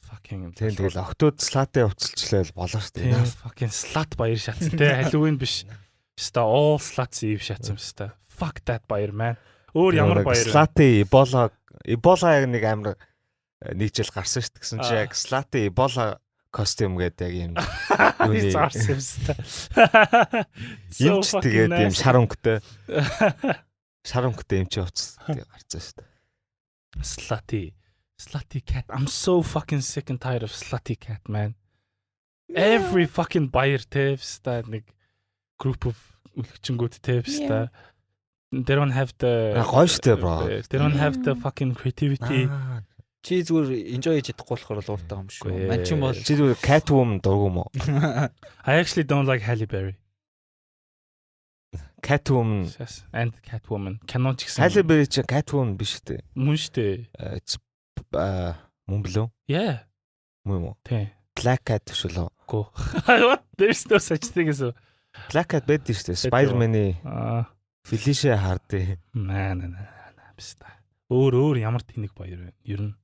Fucking тэгэл октод слатэ хувцалчлаа болоо шүү дээ. Fucking slat баяр шатсан те Halloween биш. Биста all sluts ив шатсан биста. Fuck that баяр man. Өөр ямар баяр вэ? Слати Эбола яг нэг амар нэг жил гарсан шүү дээ гэсэн чи яг Слати Эбола костюм гэдэг яг юм. Юуны зарсан биста. Юм ч тэгээд юм шар өнгөтэй. Шар өнгөтэй юм чи уцс гарцсан шүү дээ. Slutty cat. I'm so fucking sick and tired of slutty cat, man. Every fucking buyer tapes that нэг group of үлгчэнгүүд tapes that they don't have the гоё штэ бро. They don't have the fucking creativity. Чи зүгээр enjoy хийж чадахгүй болохоор л ууртаа юм шүү. Ман ч юм бол чи зүгээр Catwoman дургу юм уу? I actually don't like Halle Berry. Catwoman and Catwoman. Canon ч гэсэн. Halle Berry чи Catwoman биш үү? Мөн штэ. Мөн блөө? Yeah. Мөн үү? Тий. Black Cat биш үү? Go. What? There's no such thing as a Black Cat байдаг шүү дээ. Spider-Man-ы Felicia Hardy. Man. Биста. Өөр ямар тэнэг баяр вэ? Ер нь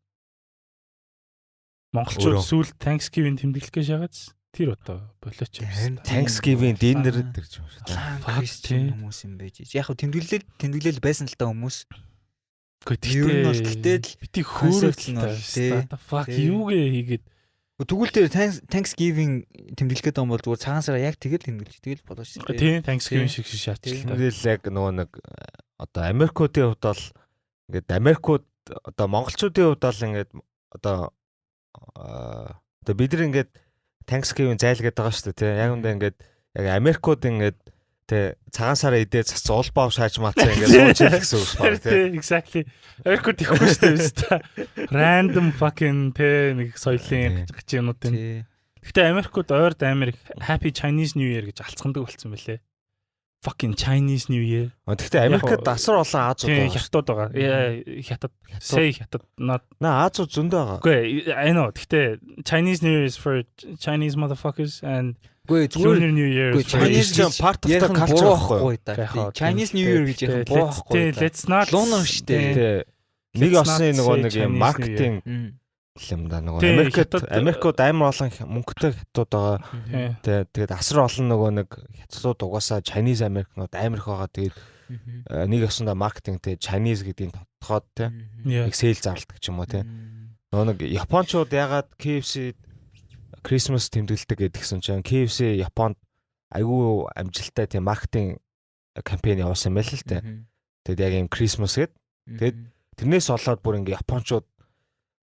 монголчууд сүүл Thanksgiving тэмдэглэх гэж яагааз тэр одоо болооч юм. Thanksgiving dinner гэж юм шүү дээ. Christian хүмүүс юм байж. Яг хөө тэмдэглэл байсан л та хүмүүс. Гэхдээ бити хөөрөлтэй. Fuck юугээ хийгээд тэгвэл тэр Thanksgiving тэмдэглэх гэдэг юм бол зүгээр цагаан сараа яг тэгэл тэмдэглэж тэгэл болооч. Тийм Thanksgiving шиг шаардлагатай. Тэгэл яг нөгөө нэг одоо Америкуудын хувьд бол ингээд Америкууд одоо монголчуудын хувьд бол ингээд одоо бид нар ингээд Thanksgiving зайлгаад байгаа шүү дээ тийм яг үндэ ингээд яг Америкууд ингээд тэ цагаан сараа идээ цац улбав шааж маацаа ингээд сууж идэх гэсэн үг байна тийм exactly Америкууд ихгүй шүү дээ random fucking тэ нэг соёлын гачинууд тийм гэхдээ Америкууд ойрд Америк Happy Chinese New Year гэж алцгандаг болсон байлээ fucking Chinese New Year. Тэгэхдээ Америкт асар олон Азууд байгаа. Хятад байгаа. Хятад. Хятад. Азууд зөндөө байгаа. Үгүй, I know. Тэгэхдээ Chinese New Year is for Chinese motherfuckers and Үгүй зүгээр Lunar New Year. Chinese чинь part of the culture байхгүй. Chinese New Year гэж яхан боохгүй. Let's not Lunar штэ. Нэг Let's осны not нөгөө say нэг юм Chinese маркетинг юм да нөгөө Америкт амар олон мөнгөтэй хятад байгаа. Тэгээд асар олон нөгөө нэг хятадууд угаасаа Chinese Americanууд амар их байгаа. Тэгээд нэг осондоо маркетингтэй Chinese гэдгийг тодтоход те нэг сейл зарладаг ч юм уу те. Нөгөө нэг Япончууд ягаад KFC Christmas тэмдэглэдэг гэдгсэн чинь KFC Японд айгүй амжилттай тийм маркетинг кампань явуулсан байл л те. Тэгээд яг юм Christmas гээд тэгээд тэрнээс болоод бүр ингээ Япончууд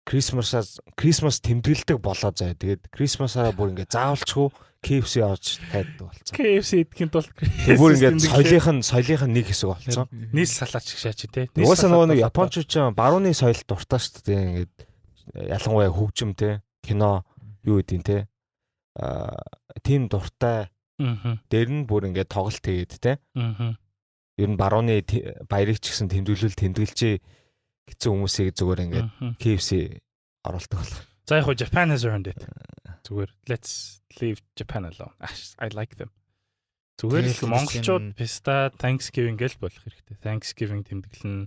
Christmas тэмдэглэдэг болоо заяа. Тэгээд Christmas-аа бүр ингээ заавалчгүй KFC явуулж тайдаг болсон. KFC идэхин тул Тэр бүр ингээ соёлынх нь нэг хэсэг болсон. нийс салаач гэж шаач тий. Угаасаа нөгөө нэг Япончууд ч барууны соёлд дуртай шүү дээ. Ингээд ялангуяа хөгжим те кино юу гэдин те тим дуртай дээр нь бүр ингээ тоглолт хийгээд те. Ер нь барууны баярыг ч гэсэн тэмдэглэлчээ гэсэн хүмүүсийг зүгээр ингээд KFC оруулдаг бол. За яг Japan has earned it. Зүгээр let's leave Japan alone. I like them. Зүгээр л монголчууд писта Thanksgiving гэж болох хэрэгтэй. Thanksgiving тэмдэглэн,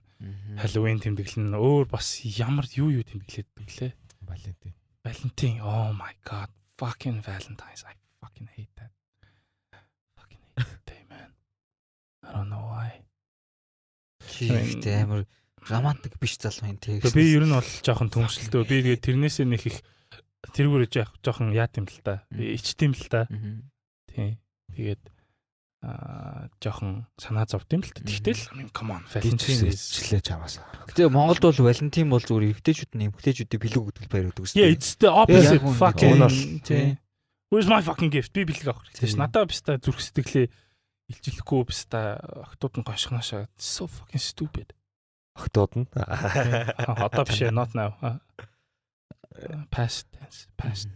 Halloween тэмдэглэн өөр бас ямар юу тэмдэглэдэг лээ. Valentine. Oh my god. Fucking Valentine's. I fucking hate that. Fucking hate that day, man. I don't know why. Гэхдээ амар романтик биш залуу юм тийм. Би ер нь бол жоохон төмсөлтөө. Би тэгээд тэрнээсээ нэг их тэргүүрэж жоохон яат юм л та. Ичт юм л та. Тийм. Тэгээд жоохон санаа зовд юм л та. Тэгтэл come on, Valentine члээ чамаас. Гэтэ Монголд бол Valentine бол зүгээр эмгтээчүүд нь эмгтээчүүдийг бэлэг өгдөг баяр өгдөг шүү дээ. Yeah, it's the opposite fucking. Тийм. Where's my fucking gift? Би бэлэг авах хэрэгтэй ш. Надаа биста зүрх сэтгэлээ илжүүлэхгүй биста охтууд нь гоншгоноошаа. So fucking stupid. Охтууд нь одоо биш not now. Past tense. Past.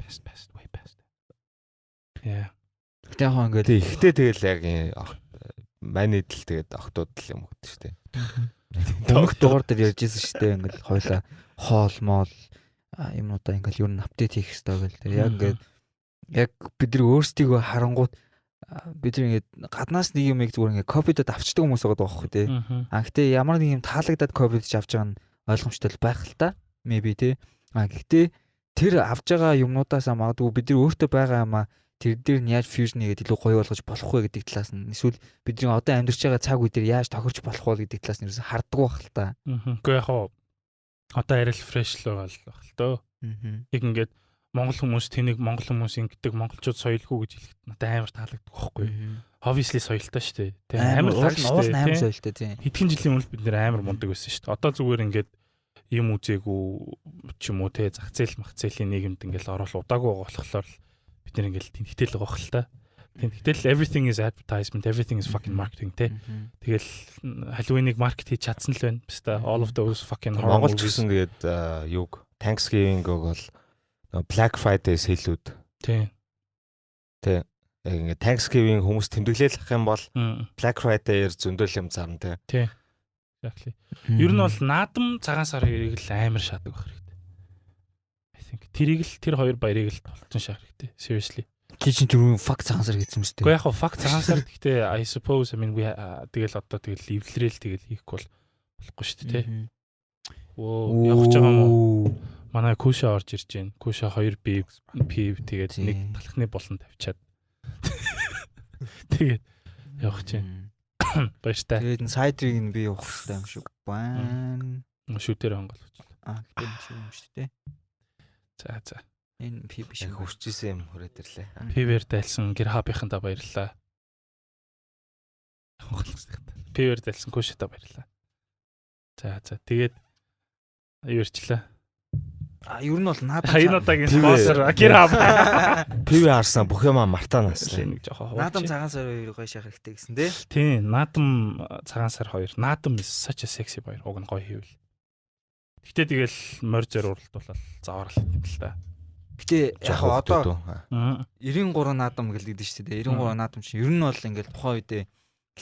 Way past. Yeah. Гэтэ яг ингээд ихтэй тэгэл яг манайдл тэгээд охтууд л юм өгдөө шүү дээ. Өмнөх дугаар дээр ярьжсэн шүү дээ. Ингээд хойлоо хоол моол юмнуудаа ингээд юу н апдейт хийх хэрэгтэй гэл тэр яг ингээд яг бид нар өөрсдийгөө харангуут бид нар ингээд гаднаас нэг юмыг зүгээр ингээд копидод авчдаг хүмүүс байгаа байхгүй тий. Гэхдээ ямар нэг юм таалагдаад копидж авч байгаа нь ойлгомжтой байх л та. Maybe тий. Гэхдээ тэр авж байгаа юмнуудаас магадгүй бид нар өөртөө байгаа юмаа тэр дээр нь яаж fusion хийгээд илүү гоё болгож болох вэ гэдэг талаас нь эсвэл бидний одоо амьдарч байгаа цаг үе дээр яаж тохирч болох вэ гэдэг талаас нь ерөөсө харддаг байх л та. Үгүй яг одоо арай л fresh л байгаа л дөө. Яг ингээд монгол хүмүүс тэнийг монгол хүмүүс ингэдэг монголчууд соёлгүй гэж хэлэхэд надад амар таалагддаг байхгүй. Obviously соёлтой шүү дээ. Тэгээ амар лаг шүү дээ. Амар соёлтой тийм. Хэдхэн жилийн өмнө бид нэр амар мундаг байсан шүү дээ. Одоо зүгээр ингээд юм үзээгүй ч юм уу те зах зээл мах зээлийн нийгэмд ингээл орол удаагүй байгаа болохоор бид нэр ингээл тэнхтэл байгаа хэл та. Тэнхтэл everything is advertisement, everything is fucking marketing те. Тэгэл Halloween-ыг маркет хийж чадсан л байна. Биста all of those fucking Монголч гэсэн тэгээд юг Thanksgiving-г бол Black Friday сэлүүд. Тийм. Тэ. Ингээ Thanksgiving хүмүүс тэмдэглээл ах юм бол Black Friday-ээр зөндөл юм зарна те. Тийм. Exactly. Ер нь бол наадам цагаан сар хоёрыг л амар шаадаг байх хэрэгтэй. I think тэр хоёр баярыг л толтон шаах хэрэгтэй. Seriously. Чи түрүү fuck цагаан сар гэсэн юм шүү дээ. Гэхдээ яг fuck цагаан сар гэхдээ I suppose I mean тэгэл одоо тэгэл ливлэрэл тэгэл хийхгүй болохгүй шүү дээ, тэ. Оо, явах гэж байгаа мó. Манай Куша орж ирж байна. Куша 2 пив тэгээд нэг талхны болон тавьчаад. Тэгээд явах гэж байна. Баяртай. Тэгээд сайдрыг нь би явах хэрэгтэй юм шиг байна. Шүтээр хонголуулчихлаа. Гэдэг юм шүү дээ. За. Энэ пив биш хурцжсэн юм хүрээд ирлээ. Пивэр дайлсан гэр хабынхандаа баярлалаа. Пивэр дайлсан Кушата баярлалаа. За. Тэгээд юурчлаа. Ер нь бол наадам хаянуудаагийн спонсор гэр хаб. Пив харсан бүх юм мартанаас нэг жоохон. Наадам цагаан сар 2 гоё шахах хэрэгтэй гэсэн тий. Тийм, наадам цагаан сар 2. Наадам is such a sexy баяр. Уг нь гоё хийвэл. Гэтэ тэгэл морь зориултуулаад заавар л юм л та. Гэтэ яг одоо 93 наадам гэлдэгдэж шүү дээ. 93 наадам чинь ер нь бол ингээл тухайн үедээ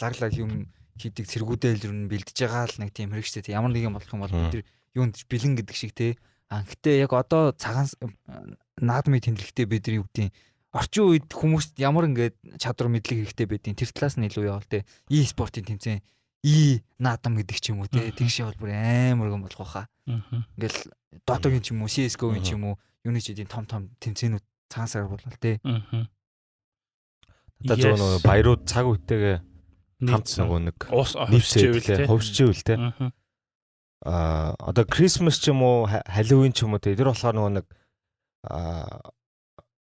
лаглаг юм хийдэг цэргүүдэл ер нь бэлдэж байгаа л нэг тийм хэрэгжтэй. Ямар нэг юм болох юм бол бид юунд бэлэн гэдэг шиг тий. Гэтэ яг одоо цагаан наадмын тэмдэглэлтэй бидний үгдийн орчин үед хүмүүст ямар ингээд чадвар мэдлэг хэрэгтэй байдیں۔ Тэр талаас нь илүү явал те. E-спортын тэмцээн наадам гэдэг ч юм уу те. Тэгш явал бүр амар гом болох байхаа. Ингээл Dota-гийн ч юм уу, CS:GO-гийн ч юм уу, юуны ч эдийн том тэмцээнүүд цаансаар болол те. Одоо зөв нэг баярууд цаг үетэйгээ хамт нэг хувьсчихвэл те. Одоо Christmas ч юм уу, Halloween ч юм уу те. Тэр болохоор нэг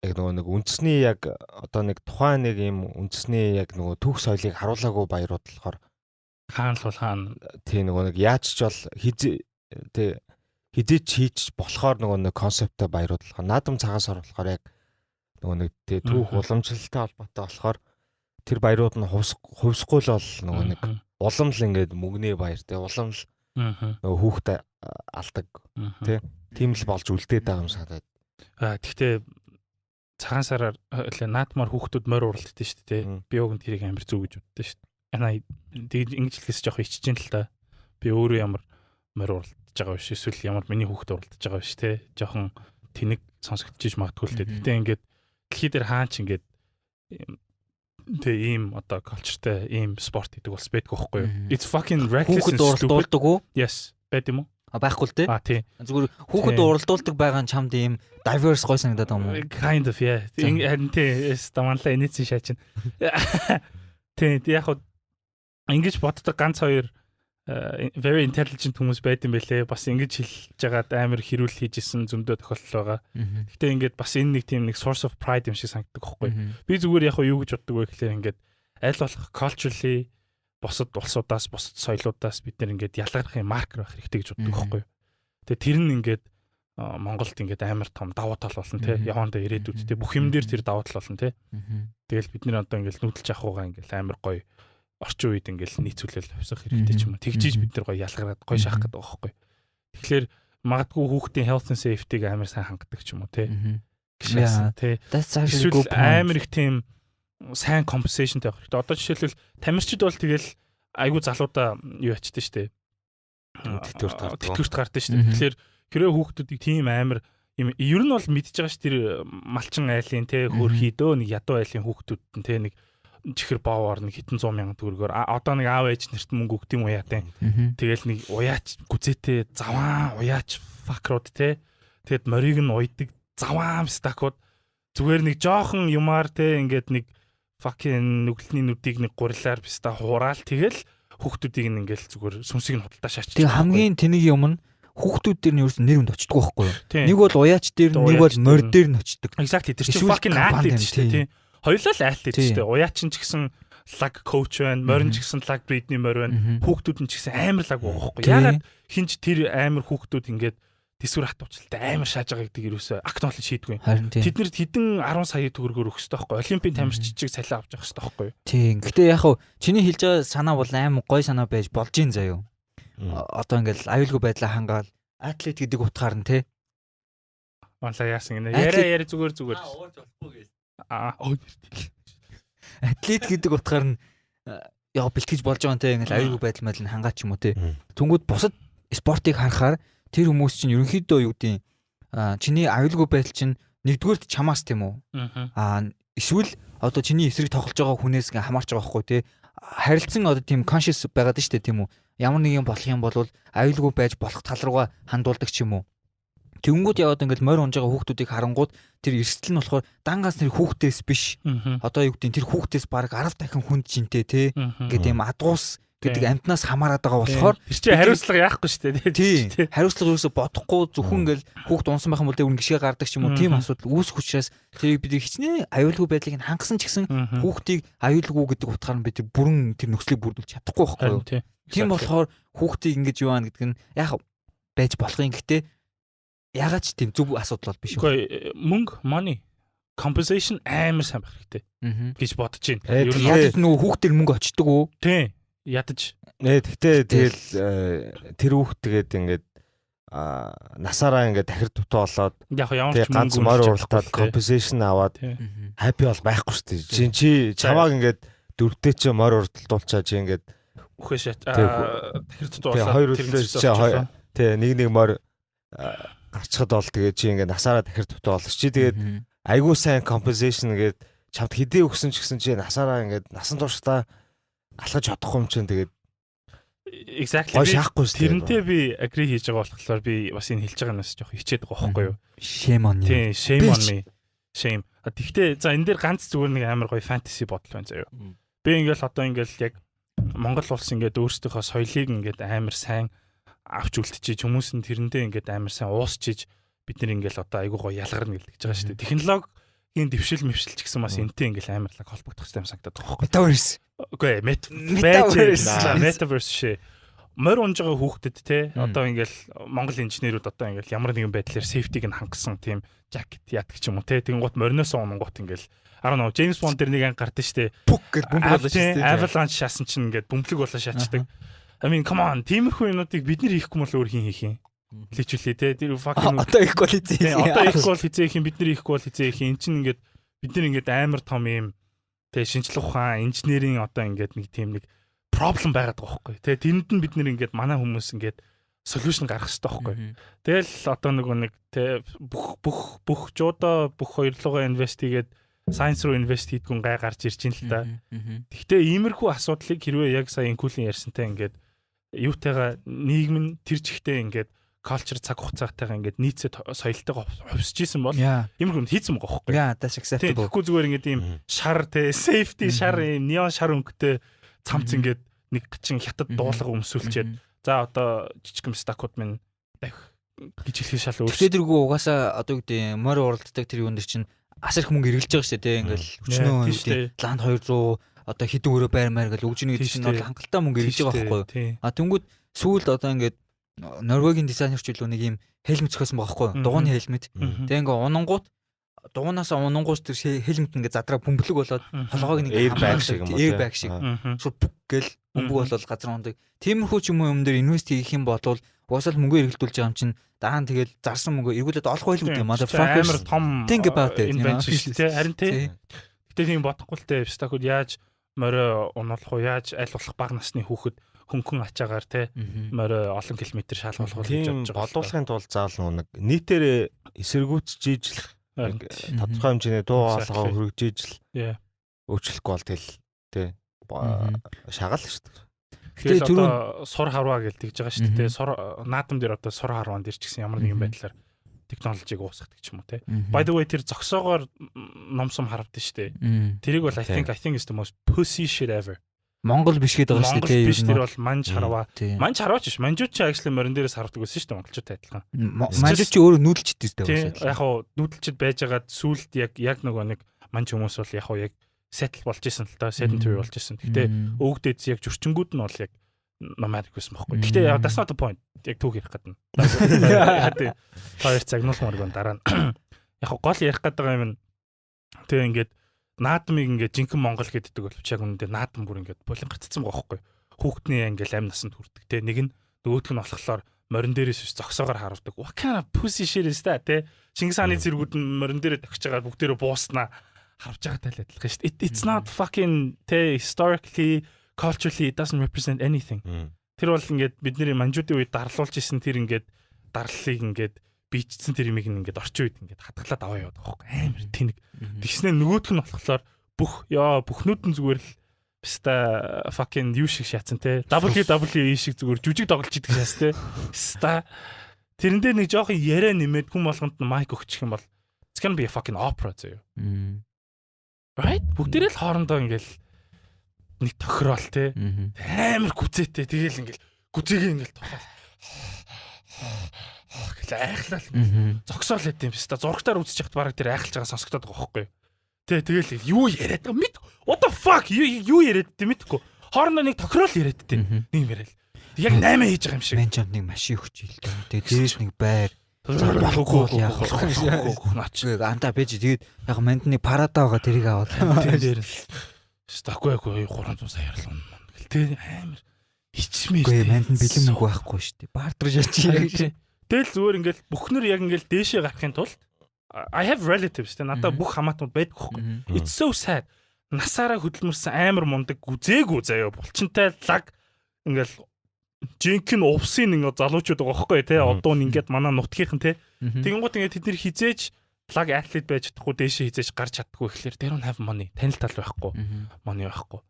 яг нэг үндэсний яг одоо нэг тухайн нэг юм үндэсний яг нөгөө түүх соёлыг харуулаагүй баярууд болохоор хаан л бол хаан тий нөгөө нэг яаж ч бол хизээч хийж болохоор нөгөө нэг концепттай баярууд болохоор наадам цагаасаар болохоор яг нөгөө нэг тий түүх уламжлалтай холбоотой болохоор тэр баярууд нь хувьсахгүй л бол нөгөө нэг улам л ингээд мөгний баяр тий улам л нөгөө хүүхдээ алдаг тий тийм л болж үлдээд байгаа юм санагдаад. Гэхдээ цагаан сараар наадмаар хүүхдүүд морь уралддаг шүү дээ. Би уг нь тэрийг амар зүг гэж боддог шүү дээ. Тэгээд ингэж хэлээс жоох ичж ин л та. Би өөрөө ямар морь уралдаж байгаа биш эсвэл ямар миний хүүхд уралдаж байгаа биш те. Жохон тэнэг сонсогдчихж магадгүй л те. Гэтэ ингээд дэлхий дээр хаан ч ингээд тэг ийм одоо cultureтэй ийм спорт гэдэг бас байдгүй байхгүй юу? It's fucking reckless. Хүүхд уралдуулдаг уу? Yes, байд юм уу? Байхгүй л те. Тий. Зүгээр хүүхэд уралдуулдаг байгаа нь чамд ийм diverse гой санагдаад байгаа юм уу? Kind of yeah. Харин тий стаманлаа инээсэн шаачин. Тий яг хоо ингэж боддог ганц хоёр very intelligent хүмүүс байд юм бэлээ. Бас ингэж хэлж жагаад амар хэрүүл хийж исэн зөндөө тохиолдол байгаа. Гэхдээ ингээд бас энэ нэг тийм нэг source of pride юм шиг санагддаг байхгүй. Би зүгээр яг юу гэж боддог вэ гэхээр ингээд аль болох culturally босод улсуудаас босод соёлуудаас бид нэр ингээд ялгархын маркер байх хэрэгтэй гэж боддог байхгүй юу. Тэгээ тэр нь ингээд Монголд ингээд амар том давуу тал болно те. Явандаа ирээдүйд те. Бүх юм дээр тэр давуу тал болно те. Тэгэл бид нэр одоо ингээд нүүдэлж авахугаа ингээд амар гоё орчин үед ингээд нийцүүлэл авсах хэрэгтэй ч юм уу. Тэгжиж бид нар гоё ялгараад гоё шахах гэдэг байгаа байхгүй юу. Тэгэхээр магадгүй хүүхдийн health and safety-г амар сайн хангадаг ч юм уу те. Гişсэн те. Эсвэл амар их тийм сайн compensation тавих хэрэгтэй. Одоо жишээлбэл тамирчид бол тэгэл айгу залуудаа юу ячдаг штэ. Тэтгэврт гардаг штэ. Тэгэхээр хэрэг хүүхдүүдийг тийм амар юм ер нь бол мэдж байгаа ш тэр малчин айлын те хөрхий дөө нэг ядуу айлын хүүхдүүд нь те нэг чихэр боовор нэг хэдэн 100,000 төгрөгөөр одоо нэг аав ээж нарт мөнгө өгд юм уу яа те. Тэгэл нэг уяач гүзээтэй заваан уяач факрууд те. Тэгэд морийг нь уйдаг заваан стакууд зүгээр нэг жоохон юмар те ингээд нэг fucking нүглэний нүдийг нэг гурилаар биста хураал тэгэл хүүхдүүдийг ингээл зүгээр сүнсийг нь худалдаа шаачдаг. Тэгээ хамгийн тэнэг юм нь хүүхдүүд дээр нь ерөөс нэр өнд очдөг байхгүй юу? Нэг бол уяач дээр нэг бол морь дээр нь очдөг. Exactly тэр чинь fucking athlete шүү дээ. Хоёулаа л athlete шүү дээ. Уяач нь ч гэсэн lag coach байна, морин ч гэсэн lag breed-ний морь байна. Хүүхдүүд нь ч гэсэн амар lag байхгүй. Ягаад хинч тэр амар хүүхдүүд ингээд тэсвэр хатуучилтай амар шааж байгаа гэдэг юусоо актуал шийдгүй. Тэд нэр хэдэн 10 сая төгрөгөөр өгөх хэрэгтэй байхгүй. Олимпийн тамирчичиг салиа авч явах хэрэгтэй байхгүй. Тийм. Гэтэ яг хав чиний хэлж байгаа санаа бол амар гой санаа байж болж ийн заяа. Одоо ингээл аюулгүй байдлаа хангаал атлет гэдэг утгаар нь те. Онлаа яасан гинэ. Яриа зүгээр. Атлет гэдэг утгаар нь яг бэлтгэж болж байгаа нэ ингээл аюулгүй байдал мэл нь хангаач юм уу те. Тэнгүүд бусад спортыг харахаар тэр хүмүүс чинь ерөнхийдөө юу гэдэг чиний аюулгүй байдал чинь нэгдүгээрт чамаас тийм үү? Эсвэл одоо чиний эсрэг тоглож байгаа хүнээс хамаарч байгаа байхгүй тий. Харилцан одоо тийм conscious байгаад штэ тийм үү? Ямар нэг юм болох юм бол аюулгүй байж болох тал руугаа хандуулдаг ч юм уу? Тэнгүүд яваад ингээл морь унж байгаа хүүхдүүдийг харангууд тэр эрсдэл нь болохоор дангаас тэр хүүхдээс биш. Одоо юу гэдэг тэр хүүхдээс баг 10 дахин хүнд жинтэй тий. Ингээд юм адгуус гэдэг амтнаас хамаарат байгаа болохоор тэр чинь хариуцлага яахгүй шүү дээ. Тийм. Хариуцлага юусо бодохгүй зөвхөн ингээл хүүхд унсан байх юм бол үнэ гişгээ гардаг ч юм уу тийм асуудал үүсэх учраас тэрийг бид хичнээн аюулгүй байдлыг хангасан ч гэсэн хүүхдийг аюулгүй гэдэг утгаар нь бид бүрэн тэр нөхцөлийг бүрдүүлж чадахгүй байхгүй юу. Тийм болохоор хүүхдийг ингэж юу аана гэдэг нь яг байж болох юм гэхдээ ягаад ч тийм зөв асуудал бол биш. Үгүй мөнгө money compensation амар сайн байх хэрэгтэй гэж бодож байна. Ер нь яг нөгөө хүүхдэр мөнгө очдөг үү? Тийм. Ядаж. Тэгтээ тэгэл тэр хүүхд тэгээд ингээд насаараа ингээд дахир дутуу болоод яг ямар ч ганц морь уралтаад компенсашн аваад хаппи бол байхгүй шүү дээ. Чи чамааг ингээд дөрөвдөө чи морь уралдуулчаа чи ингээд үхээ шат дахир дутуу болоод хоёр үлдээ тий нэг морь гарчхад бол тэгээд чи ингээд насаараа дахир дутуу болчих чи тэгээд айгуу сайн compensation гээд чамд хідээ өгсөн ч гэсэн чи насаараа ингээд насан туршдаа алхаж чадахгүй юм чинь тэгээд exactly гой шахахгүй шүү. тэрнтэй би agree хийж байгаа болохоор би бас энэ хэлж байгаа юмас жоох хичээд байгаа байхгүй юу? Shame on you. Тийм, shame on me. Shame. Тэгтээ за энэ дээр ганц зүгээр нэг амар гоё fantasy бодол байна заяа. Би ингээл одоо ингээл яг Монгол улс ингээд өөрсдийнхөө соёлыг ингээд амар сайн авч үлдчихэж хүмүүс нь тэрэндээ ингээд амар сайн уусчиж бид нэр ингээл одоо айгуу гоё ялгарна гэлдэж байгаа шүү дээ. Технологийн дэвшил мэвшилч гэсэн бас энтэй ингээл амар лаг холбогдох хэрэгтэй юм санагдаад байгаа байхгүй. Metaverse. Үгүй metaverse шээ. Морь унж байгаа хүүхдэд те одоо ингээл Монгол инженерүүд одоо ингээл ямар нэгэн байдлаар safety-г нь хангасан тийм жакет яадаг ч юм уу те. Тэнгуут мориноос унгууд ингээл James Bond дээр нэг анги гардаг штэ. Пүк гэж бөмбөг болоо штэ. Avalanche шаасан чинь ингээд бөмбөлөг болоо шаачдаг. I mean come on, тиймэрхүү юмнуудыг бид нэр хийхгүй бол өөр хин хийх юм. Личүүлээ те. Тэр fucking одоо их бол хизээ. Одоо их бол хизээ их юм, бид нэр ихгүй бол хизээ их. Энд чинь ингээд бид нэр ингээд амар том юм те шинжлэх ухаан, инженерийн одоо ингээд нэг тийм нэг проблем байгаад байгаа байхгүй. Тэгээ тэнд нь бид нэр ингээд манай хүмүүс ингээд solution гаргах хэрэгтэй байхгүй. Тэгэл одоо нэг те бүх жуудаа бүх хоёрлогоо инвест хийгээд science руу инвест хийдгүн гай гарч ирж ин л та. Гэхдээ иймэрхүү асуудлыг хэрвээ яг сая инкулийн ярьсантай ингээд юутайгаа нийгэм нь тэр чигтээ ингээд culture цаг хугацаатайгаа ингээд нийцээ соёлтойгоо хувьсж исэн бол иймэрхүү хийцэн байгаа байхгүй. Yeah, that's acceptable. Тэгэхгүй зүгээр ингээд ийм шар те safety шар ийм неон шар өнгөтэй цамц ингээд нэг чин хятад дуулга өмсүүлчихэд за одоо жижигэн стакууд минь давх гэж хэлэх шал өөр. Тэгэхээр тэргүй угаасаа одоо гэдэг морь уралддаг тэр юун дэр чинь асар их мөнгө эргэлж байгаа шүү дээ ингээл өчнөө ланд 200 одоо хэдэн өрөө байрмаар ингээл өгж ийн гэдэг чинь бол хангалттай мөнгө эргэлж байгаа байхгүй юу. А тэнгүүд сүүлд одоо ингээд Норвегийн дизайнерч илүү нэг юм хелмет зохиосон байгаа байхгүй юу. Дугуйны хелмет. Тэгээ ингээ унангууд дугуйнаасаа унангуус тэр хелмет ингээ задраа бөмбөлөг болоод толгойг нэг airbag шиг юм уу. Airbag шиг. Шууд бүк гэл бөмбөг болоод газар ундаг. Тиймэрхүү ч юм уу юм дээр инвест хийх юм бол угаасаа л мөнгө эргэлдүүлж байгаа юм чинь дараа нь тэгэл зарсан мөнгө эргүүлээд олох байлгүй дээ. Motherfucker амар том think about it. Invention тий харин тий. Гэтэ тийм бодохгүй л дээ. Стакууд яаж морио унуулах уу, яаж аль болох бага насны хүүхэд хөнгөн ачаагаар тий морио олон километр шалгуулах гэж бодож байгаа. Боловлохын тулд заавал нэг нийтээр эсэргүүцэж ижил тодорхой хэмжээний дуу хоолойгоо хөргөж ижил өөрчлөхгүй бол тэгэл тий шагаал шүү дээ. Тэгэхээр одоо сур харваа гэлдэж байгаа шүү дээ. Сур наадам дээр одоо сур харваан дээр ч гэсэн ямар нэгэн байдлаар технологиг уусгах гэж юм уу те. By the way тэр зогсоогоор номсом харагдсан шүү дээ. Тэрийг бол I think is the most pussy shit ever. Монгол биш гэдэг байгаа шүү дээ. Монгол биш тэр бол манж харваа. Манж харваа ч биш. Манжууд ч actually морин дээрээс хардаг байсан шүү дээ монголчуудтай адилхан. Манжууд ч өөрөө нүүдэлчтэй байсан. Яг хуу нүүдэлчд байжгаад сүулт яг нөгөө нэг манж хүмүүс бол яг хуу яг settle болж исэн л та sedentary болж исэн. Гэхдээ өвгдөөд яг зөрчингүүд нь бол яг nomadic байсан байхгүй. Гэхдээ яг that's not the point. Яг түүх ярих гэдэг нь. Хоёр цагнуулмаар гон дараа нь. Яг гол ярих гэдэг юм. Тэгээ ингээд наадмыг ингээд жинхэнэ Монгол гэдэг бол яг үнэндээ наадам бүр ингээд булангацсан байгаа байхгүй. Хүүхдний ингээл амь насанд хүрдэг. Тэ нэг нь нөгөөх нь болохоор морин дээрээс зогсоогоор харавдаг. What kind of pussy shit is that? Тэ Чингис хааны зэргүүд нь морин дээрээ тагч байгаа бүгдээрээ бууснаа харж байгаатай л адилхан шүү дээ. It's not fucking historically, culturally it doesn't represent anything. Тэр бол ингээд бидний манжуудын үед дарлуулж исэн тэр ингээд дарлалыг ингээд бичсэн тэр юмыг ингээд орчин үед ингээд хатгалаад аваа яваад байгаа байхгүй амар тэнэг. Тэгснээр нөгөөх нь болохоор бүхнүүд нь зүгээр л биста fucking юу шиг шаацсан те. WWE шиг зүгээр жүжиг тоглож идэг шээс те. Биста тэрэндээ нэг жоохон яриа нэмээд хүн болгонд майк өгчих юм бол it's gonna be a fucking opera заяа. Right? Бүгдээрээ л хоорондоо ингээл нэг тохирол те. Амар гүцээтэй. Тэгээл ингээл гүцээгээ ингээл тухай. Гэл айхлал. Зогсоол байт юм биш та. Зургатаар үзчих хат бараг тэр айхлж байгаа сонсогдоод байгаа байхгүй юу? Тэгээл юу яриад байгаа мэд. What the fuck? Юу яриад дээ мэдгүй. Хоорондоо нэг тохирол яриад дээ. Нэг юм яриад. Яг 8 хийж байгаа юм шиг. Менчанд нэг машин өгч ийл. Тэгээ дээрээс нэг байр. Анда бэж тэгээд яг мандны парада байгаа тэрийг аваад тэр стакгүй 300 сая ярил унаа гэл тэ амар хичмээ шүү дээ. Манд нь бэлэн мөнгө байхгүй шүү дээ. Бартер шаачих. Тэгэл зүгээр ингээл бүхнэр яг ингээл дээшээ гарахын тулд I have relatives тэ надад бүх хамаатнууд байдаг хөхгүй. It's so sad. Насаараа хөдөлмөрсөн амар мундаг гүзээгүй заяа булчинтай лаг ингээл жинхэнэ увсын нэг залуучууд байгаа байхгүй тий одоо ингээд манай нутгийнхан тий тэгэнгუთ ингээд тэд нэр хизээж plug athlete байж чадахгүй дээшээ хизээж гарч чаддаггүй гэхэлэр they don't have money. Танил тал байхгүй. Money байхгүй.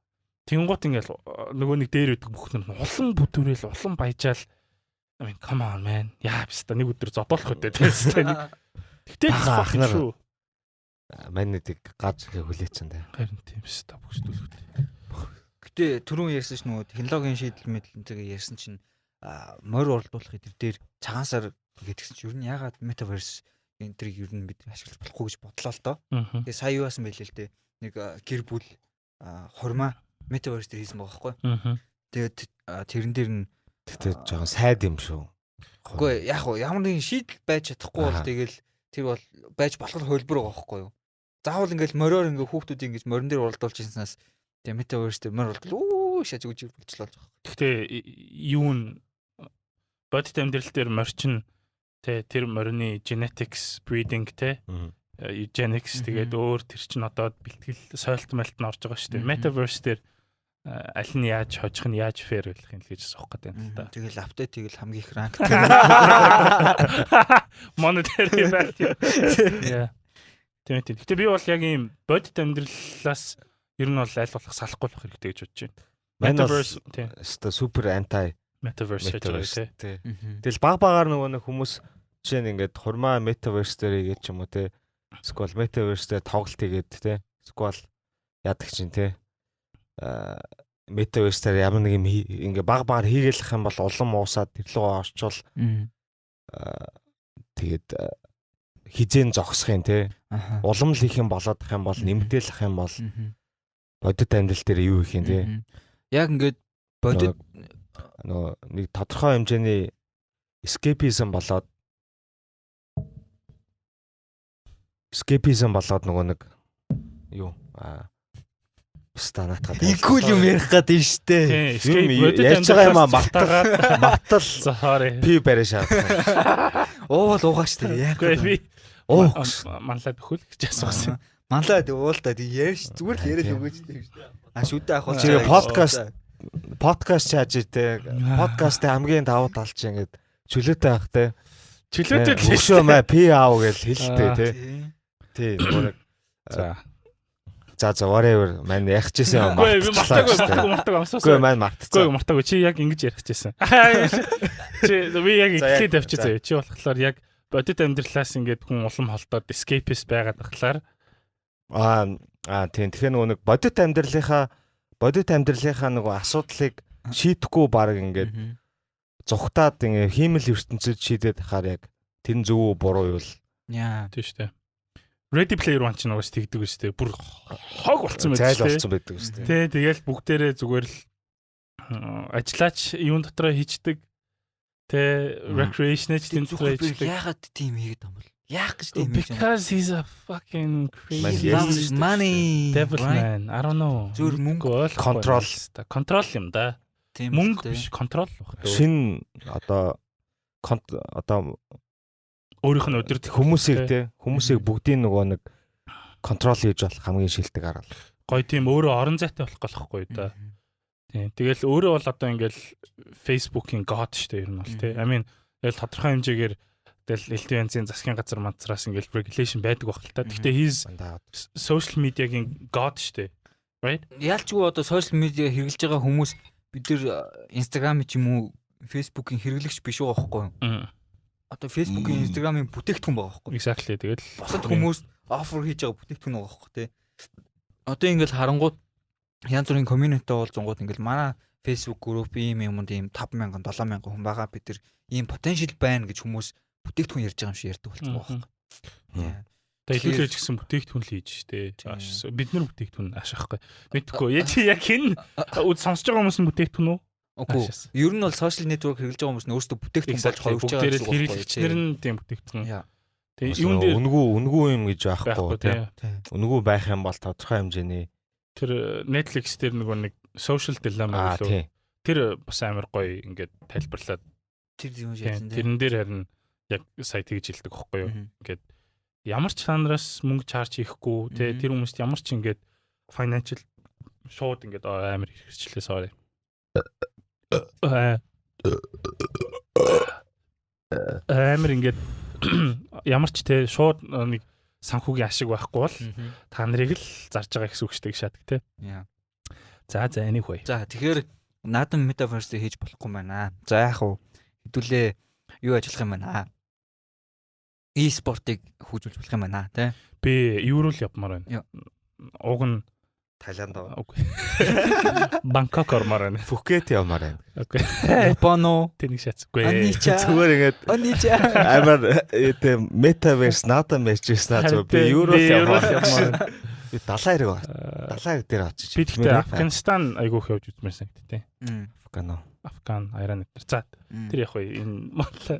Тэнгуут ингээл нөгөө нэг дээр үүдэг бүхнэр нь улам бүдүүрэл улам баяжаал I mean come on man. Яа биста нэг өдөр зодоолох хөтэй тийм. Тэгтээ ахнаар шүү. манайдыг гаж хүлээчихэн дээ. Харин тийм биста бүсдүүлэх. Гэтэ түрүүн ярьсан ш нөгөө технологийн шийдэл мэдлэнтэйгээ ярьсан чинь морь уралдуулах эдэр дээр цагаансаар гэдгсэн чинь ер нь ягаад metaverse энэ трийг ер нь бид ашиглаж болохгүй гэж бодлоо л доо. Тэгээ сая юу яасан байлээ л дээ. Нэг гэр бүл хурмаа metaverse дээр хийсэн байгаа байхгүй. Тэгээд тэрэн дээр нь Тэгтээ жоохон сайд юм шүү. үгүй яг уу ямар нэгэн шийдэл байж чадахгүй бол тэгэл тэр бол байж болох хөлбөр байгаа байхгүй юу. Заавал ингээл мориор ингээ хүүхдүүд ингэж морин дээр уралдуулж ирсэнээс тэгээ metaverse дээр морь уралдуул шаж үжиг болчихлоо. Гэхдээ юу н бодит амьдрал дээр морчин тэ тэр морины genetics breeding тэ eugenics тэгээд өөр тэр чин одоо бэлтгэл сойлт мэлт нь орж байгаа шүү дээ. Metaverse дээр аль нь яаж хожих нь яаж fair байх юм л гэж асуух гэдэг юм л да. Тэгэл апдейт тэгэл хамгийн их ранк. Monetary value. Яа. Тийм. Гэтэ би бол яг ийм бодит амьдралаас ер нь бол аль болох салахгүй болох хэрэгтэй гэж бодож байна. Metaverse тийм. Супер анти Metaverse гэж байна тий. Тэгэл баг нөгөө нэг хүмүүс жишээ нь ингээд хурмаа metaverse дээр игээд ч юм уу те. Эсвэл metaverse дээр тоглолт хийгээд те. Эсвэл яадаг чинь те. Metaverse дээр ямар нэг юм ингээ баг хийгээлэх юм бол улам уусаад тэрлөө орчвол тэгээд хизэн зогсох юм те. Улам л их юм болоод ах юм бол нэмэгдээлэх юм бол бодит амьдрал дээр юу их юм те. Яг ингээд бодит нөгөө нэг тодорхой хэмжээний escapism болоод нөгөө нэг юу станатгаад Иггүй юм ярих гэдэг нь штэ. Яаж байгаа юм мартал sorry. Пи барай шаардсан. Уул уугаа штэ. Яг би манлаад өхөл гэж асуусан. Манлаад уулдаа ярьж зүгээр л яриад өгөөч дээ штэ. Шүдэ авах чи подкаст чааж те. Подкастын хамгийн давуу тал чи ингээд чөлөөтэй авах те. Чөлөөтэй л өшөө маа пи аав гэж хэлдэг те. Тий нөгөө За whatever маань яхчихсан юм байна. Мартаагүй амсуусан. Үгүй маань мартчихсан. Үгүй мартаагүй чи яг ингэж ярих гэсэн. Чи би яг ихлээд авчиж заяа. Чи болохоор яг бодит амьдралаас ингээд хүн улам холдоод escapist байгаад болохоор тийм тэгэхээр нөгөө нэг бодит амьдралынхаа нөгөө асуудлыг шийдэхгүй баг ингээд зүхтаад ингээд хиймэл ертөнцид шийдээд хахаар яг тэр нь зөв үү буруу юу л яа тийм шүү дээ. Ready Player One ч нугас тэгдэг үстэй. Бүр хог болцсон байдаг шүү дээ. Зайлболсон байдаг үстэй. Тий, тэгэл бүгдээрээ зүгээр л ажиллаач юун дотроо хийчдэг. Тэ recreation-ч тэнд дотроо хийчдэг. Яагаад тийм хийгээд юм бол? Яах гэж тийм хийж байгаа? Because he's a fucking crazy money devil man. I don't know. Зүр мөнгө контрол юм да. Мөнгө биш, контрол баг. Шин одоо өөрийнх нь өдөрт хүмүүсийг бүгдийн нөгөө нэг контрол хийж болох хамгийн шилдэг арга. Гоё тийм өөрөө орон зайтай болох болохгүй да. Тийм. Тэгэл өөрөө бол одоо ингээл Facebook-ийн god штэ ер нь бол тий. I mean тэгэл тодорхой хэмжээгээр тэгэл элдвэнцийн засгийн газар манцраас ингээл regulation байдаг байх л та. Гэхдээ he's social media-гийн god штэ. Right? Яалчгүй одоо social media хэрэглэж байгаа хүмүүс бид нар Instagram ч юм уу Facebook-ийн хэрэглэгч биш байгаа байхгүй юу? Одоо Facebook-ийн Instagram-ийн бүтээгдэхүүн байгаа байхгүй юу? Exactly. Тэгэл босод хүмүүс offer хийж байгаа бүтээгдэхүүн байгаа байхгүй тий. Одоо ингээл харангууд янз бүрийн community уулзангууд ингээл манай Facebook group ийм юмд ийм 5000 7000 хүн байгаа бид нар ийм potential байна гэж хүмүүс бүтээгдэхүүн ярьж байгаа юм шиг ярьдаг болсон байна. Тэгээ илүүлж гисэн бүтээгдэхүүн л хийж штэ. Бид нар бүтээгдэхүүн ашихгүй. Мэдхгүй. Яг хин сонсож байгаа хүмүүс нь бүтээгдэхүүн үү? Үгүй. Ер нь бол social network хэрэглэж байгаа хүмүүс нь өөрсдөө бүтээгдэхүүн болж хойвж байгаа гэсэн үг. Хэрэглэгчнэр нь тийм бүтээгдэхүүн. Тэгээ юун дээр үнгүү юм гэж байхгүй тийм. Үнгүү байх юм бол тодорхой хэмжээний тэр Netflix дээр нэг social dilemma гэлөө. Тэр бас амар гоё ингээд тайлбарлаад тэр юм шийдсэн. Тэрэн дээр харин яг сая тэгж хэлдэг байхгүй юу? Ингээд ямар ч чанараас мөнгө чарж хийхгүй тий тэр хүмүүст ямар ч ингээд financial шууд ингээд амар хэрэгчлээ sorry. Амар ингээд ямар ч тий шууд нэг санхүүгийн ашиг байхгүй бол та нарыг л зарж байгаа гэсэн үг шүү дээ шатдаг те. За anyway. За тэгэхээр наадам метаверсийг хийж болохгүй юм байна. За яах вэ? Хэдүүлээ юу ажиллах юм байна? E-спортыг хөгжүүлж болох юм байна тий. Би евро л явмаар байна. Уг нь Таиланд аа. Окей. Бангкок ормоор байна. Пхукет явмаар байна. Окей. Японо. Тэнийг шатсгүй. Зүгээр ингээд амар метаверс наадам ярьжсэн зүгээр би евро явмаар. Би 70 хэрэг байна. 70 дээр очиж. Би тэгтээ Афганистан айгүйх явж үзмээрсэн гэдэг тий. Афган, Иран гэдэг. За тэр яг вэ энэ Монгол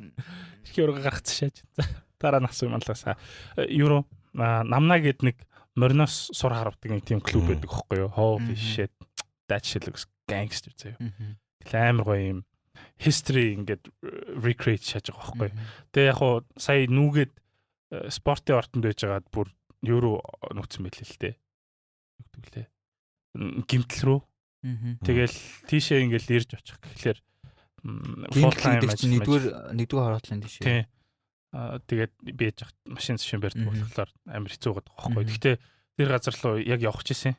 их евро гаргацсан шааж. За дараа нь асуу юм алгаасаа. Евро намна гэд нэг Мориноос сур харавдаг нэг тийм клуб байдаг хөөхгүй юу? Holy shit. That shit looks gangster заяа. Амар гоё юм history ингээд recreate шааж байгаа хөөхгүй. Тэгээ яг хуу сая нүүгээд спортын ортонд байжгаад бүр евро нууцсан байлээ л дээ. Юу гэдэг лээ. Гимтэл рүү. Тэгэл тийшээ ингээл ирж очих гэхлээр full time нэгдүгээр хорооллын тийш. Тий. Тэгээд би яж машин зэшин барьдаг болохоор амар хэцүү байгаа байхгүй. Гэхдээ тэр газар руу яг явах гэсэн.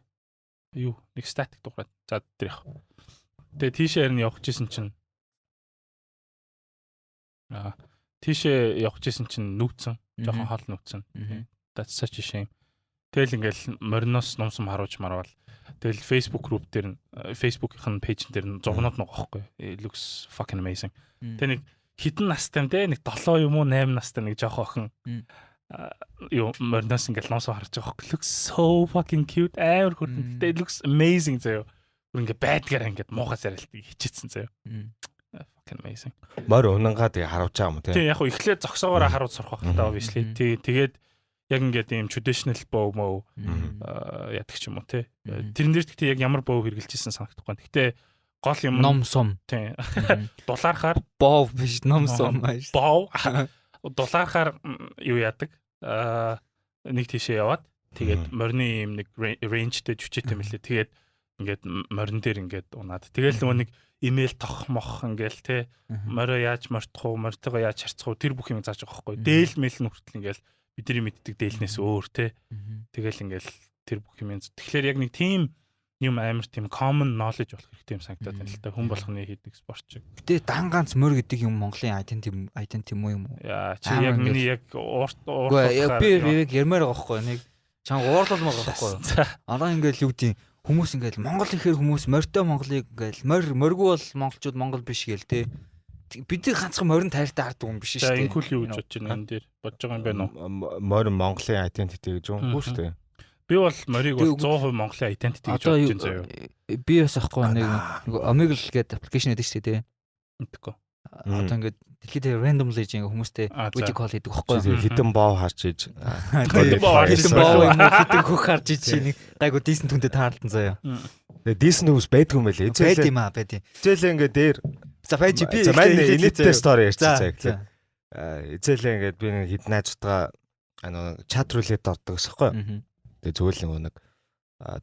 Юу нэг статик дуурайд. За тэр явах. Тэгээд тийшээ харин явах гэсэн чинь тийшээ явах гэсэн чинь нүүцэн. Жохон хол нүүцэн. That's such a shame. Тэгэл ингээл мориноос номсом харуулж марвал. Тэгэл Facebook group дээр Facebook-ийн пэйж дээр зургнууд байгаа байхгүй. It looks fucking amazing. Тэ нэг хитэн настай те нэг 7 юм уу 8 настай нэг жоох охин юу мориноос ингээл номсоо харж байгаа байхгүй. Looks so fucking cute. Амар хүртэн. It looks amazing заяа. Бүр ингээ байдгаар ингээд муухай сарилтыг хичээсэн заяа. Fucking amazing. Морь унангаа тэгээ харуулж байгаа юм те. Тий яг хөө эхлээд зогсоогоороо харуулж сурах хэрэгтэй obviously. Тэгээд яг ингээд ийм traditional bow мөө яадаг ч юм уу те. Тэрэн дээр гэхдээ яг ямар bow хэрэгжилжсэн санагдахгүй. Гэхдээ гол юм ном сум. Тий. Дулаархаар bow биш ном сум ааш. Bow дулаархаар юу яадаг? Нэг тийшээ яваад тэгээд морины ийм нэг rangeтэй жүжигтэй мэлээ. Тэгээд ингээд морин дээр ингээд унаад. Тэгэл нөгөө нэг имэйл тох мох ингээл те. Морио яаж мортох уу, мортойгоо яаж харьцах уу тэр бүх юм зааж байгаа байхгүй. Дээл мэйл нь хүртэл ингээл бидний мэддэг дээлнээс өөр те. Тэгэл ингээл тэр бүх юм. Тэгэхээр яг нэг тийм юм амар тийм common knowledge болох хэрэгтэй юм санагдаад байна л да. Хүн болгоны хийдэг спорт шиг. Гэтэ дан ганц мөр гэдэг юм Монголын identity юм уу? Яа чи яг миний яг уурт би яг ярмаар байгаа байхгүй нэг чам уурлал маа байхгүй. Алаа ингээл юу гэдэг хүмүүс ингээл Монгол ихээр хүмүүс морьтой Монголыг ингээл морьгүй бол монголчууд Монгол биш гээл те. Бид ганцхан морин тайртай хардаг юм биш шүү дээ. За инкул юу гэж бодож байна энэ дээр бодож байгаа юм байна уу? Морин Монголын identity гэж юм уу шүү дээ. Би бол морийг бол 100% Монголын identity гэж бодож байна заяа. Би бас ахгүй нэг Omegle гэдэг аппликейшн байдаг шүү дээ. Мэдгүй. Одоо ингээд дэлхийд randomly ингээ хүмүүстэй video call хийдэг байхгүй. Хитэн боо харж иж. Хитэн боо хитэн хөх харж иж нэг гайгүй decent хүнтэй таарлтан заяа. Тэгээ decent хүмүүс байдгүй юм байлээ. Байд юм аа байд. Эцээлээ ингээ дээр за байж би инээдтэй story ярьчихсан. Эцээлээ ингээд би нэг хэд найзтайгаа чат рулет ордог гэсэхгүй. Тэгээ зүгээр л нэг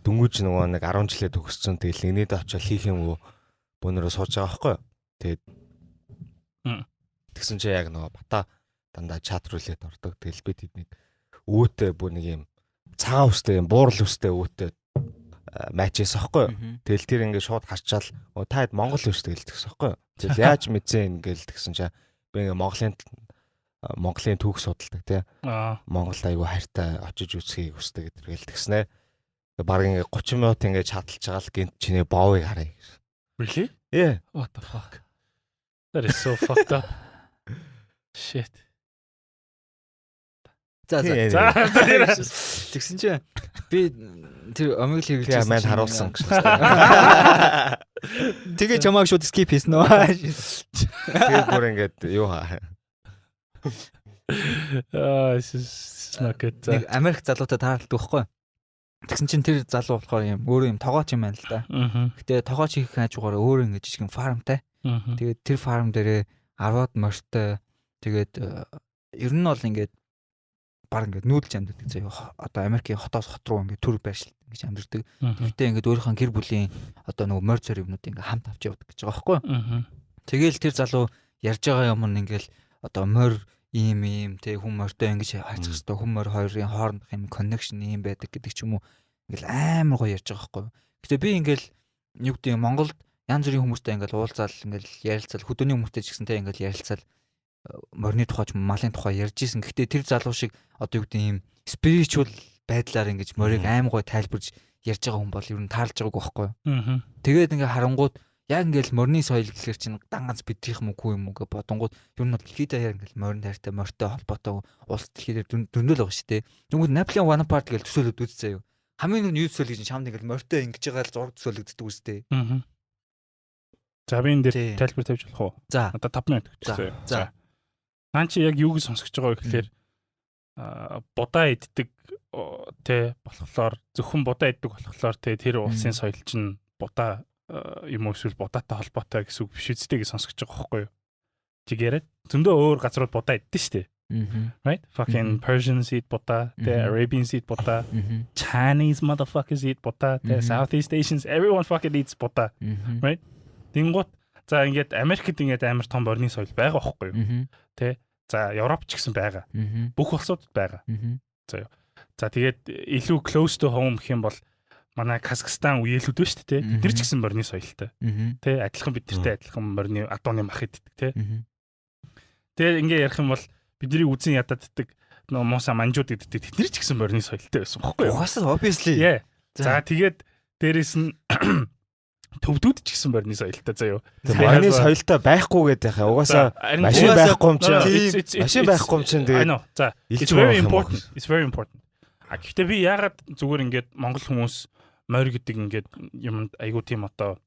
дөнгөж нэг 10 жилээ төгссөн. Тэгэл инээд очиод хийх юм уу бөөнөрөө сууж байгаа байхгүй. Тэгээд тэгсэн чи яг нөгөө бата дандаа чат рулет ордог. Тэгэл би тэднийг өөтөө бүр нэг юм цагаан үстэй юм буурал үстэй өөтөө матчээс аахгүй. Тэгэл тэр ингээд шууд харчаал та хэд Монгол үстэй гэлдэгсэн аахгүй. Тэгэл яаж мэдсэн ингээл тэгсэн чи би ингээд Монголын түүх судалдаг тий. Монголд айгүй хайртай очиж үзхийг хүсдэг гэдэргээл тэгснэ. Бараг ингээд 30 минут ингээд чаталж байгаа л гинт чиний боовыг харъя. Really? Yeah. What the fuck? That is so fucked up. Shit. За тэгсэн чи би тэр Omegle хэрэглэж маань харуулсан гэж. Тэгээ чамааг шууд skip хийсэн үү? Тэгээ бүр ингээд юу хаа. Нэг Америк залуутай таарлдаг байхгүй. Тэгсэн чинь тэр залуу болохоор юм өөрөө юм тогооч юм байна л да. Гэтэ тогооч хийх хажуугаар өөрөө ингэж жижигэн фармтай. Тэгээд тэр фарм дээрээ 10-аад морьтой тэгээд ер нь бол ингээд баг ингээд нүүдэлж амьддаг заяа. Одоо Америкийн хотоос хот руу ингээд төр байршил ингэж амьддаг. Тэгтээ ингээд өөрийнхөө гэр бүлийн одоо нөгөө морь цор юмнууд ингээд хамт авч явдаг гэж байгаа байхгүй. Тэгээл тэр залуу ярьж байгаа юм нь ингээд одоо морь ийм те хүн морьтой ингэж хайцах хэрэгтэй хүн морь хоёрын хоорондох юм connection ийм байдаг гэдэг ч юм уу ингээл амар гоё ярьж байгаа байхгүй. Гэтэ би ингээл юу гэдэг Монголд янз бүрийн хүмүүстэй ингээл уулзаал ингээл ярилцал хөдөөний хүмүүстэй ч гэсэн те ингээл ярилцал морины тухай ч малын тухай ярьж исэн. Гэтэ тэр залуу шиг одоо юу гэдэг ийм spiritual байдлаар ингэж морийг аим гоё тайлбарж ярьж байгаа хүн бол ер нь таалж байгааг байхгүй. Тэгээд ингээ харангууд яг ингээл морины соёл гэхэр чинь ганц бидрийнх мөхгүй юм уу гэж бодонгууд ер нь бол дэлхийд даяар ингээл морин хайртай морьтой холбоотой улс дэлхийд дөрнөл байгаа шүү дээ. Тэгвэл Napoleon Bonaparte гэж төсөөлөд үзсэн юу. Хамгийн нэг төсөөл гэж чамд ингээл морьтой ингэж байгаа л зураг төсөөлөгддөг үстэй. За би энэ дээр тайлбар тавьж болох уу? За. Одоо 5 минут өгчихсөн. За. Нaan чи яг юуг сонсгож байгаа вэ гэхээр будаа иддэг тэ болохоор зөвхөн будаа иддэг болохоор тэ тэр улсын соёл чинь будаа юм уу эсвэл будаатай холбоотой гэсэн үг биш үстэй гэж сонсгож байгаа байхгүй юу? Чигээрээ зөндөө өөр газрууд будаа иддэг шүү дээ. Right? Fucking Persians eat будаа, the Arabians eat будаа, Chinese motherfuckers eat будаа, the Southeast Asians everyone fucking eats будаа. Right? Тэнгуут за ингээд Америкт ингээд амар том борны соёл байгаа байхгүй юу? Тэ? За Европ ч гэсэн байгаа. Бүх улсуудад байгаа. За. За тэгээд илүү close to home гэх юм бол манай Казахстан үеэлүүд ба шүү дээ. Тэд нар ч гэсэн морины соёлтой. Тэ адилхан бидэртэй адилхан морины адууны мах иддэг тэ. Тэгээд ингээ ярих юм бол бидний үзэн ядаад иддэг мууса манжууд иддэг. Тэд нар ч гэсэн морины соёлтой байсан байхгүй юу? Угаасаа obviously. За тэгээд дээрэс нь төвдүүд ч гэсэн морины соёлтой заяа. Морины соёлтой байхгүй гэдэг яхаа. Угаасаа машин байхгүй юм чинь. Машин байхгүй юм чинь тэгээд. За it's very important. It's very important. Гэхдээ би яагаад зүгээр ингээд монгол хүмүүс морь гэдэг ингээд юм айгуу тийм одоо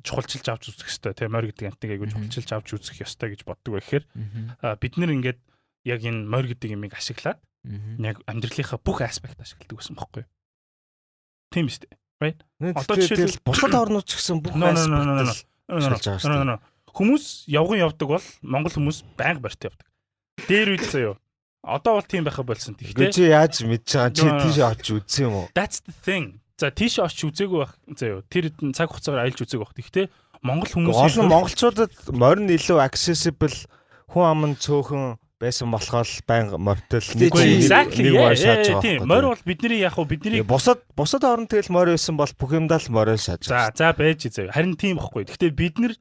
чухалчилж авч үзэх ёстой тийм морь гэдэг антиг айгуу чухалчилж авч үзэх ёстой гэж боддог байхээр бид нэр ингээд яг энэ морь гэдэг юмыг ашиглаад яг амьдралынхаа бүх аспект ашигладаг байсан байхгүй юу? Тийм биз дээ. Right? Одоо жишээлбэл бусад орнууд ч гэсэн бүх аспект хүмүүс явган явдаг бол монгол хүмүүс байнга барьт явдаг. Дээр үед заяа. Одоо бол тийм байха болсон. Гэхдээ чи яаж мэдж байгаа чи тийш очиж үзсэн юм уу? That's the thing. За тийш очиж үзээгүй байх заяа. Тэр цаг хугацаагаар аялж үзээг байх. Гэхдээ монгол хүмүүс олон монголчуудад морин илүү accessible хүн аман цөөхөн байсан болохоор байнга морьтол нэг шааж байгаа. Морь бол бидний яг бидний бусад орон тэгэл морь байсан бол бүх юмдаа л морь шааж байгаа. За байж заяа. Харин тийм байхгүй. Гэхдээ бид нар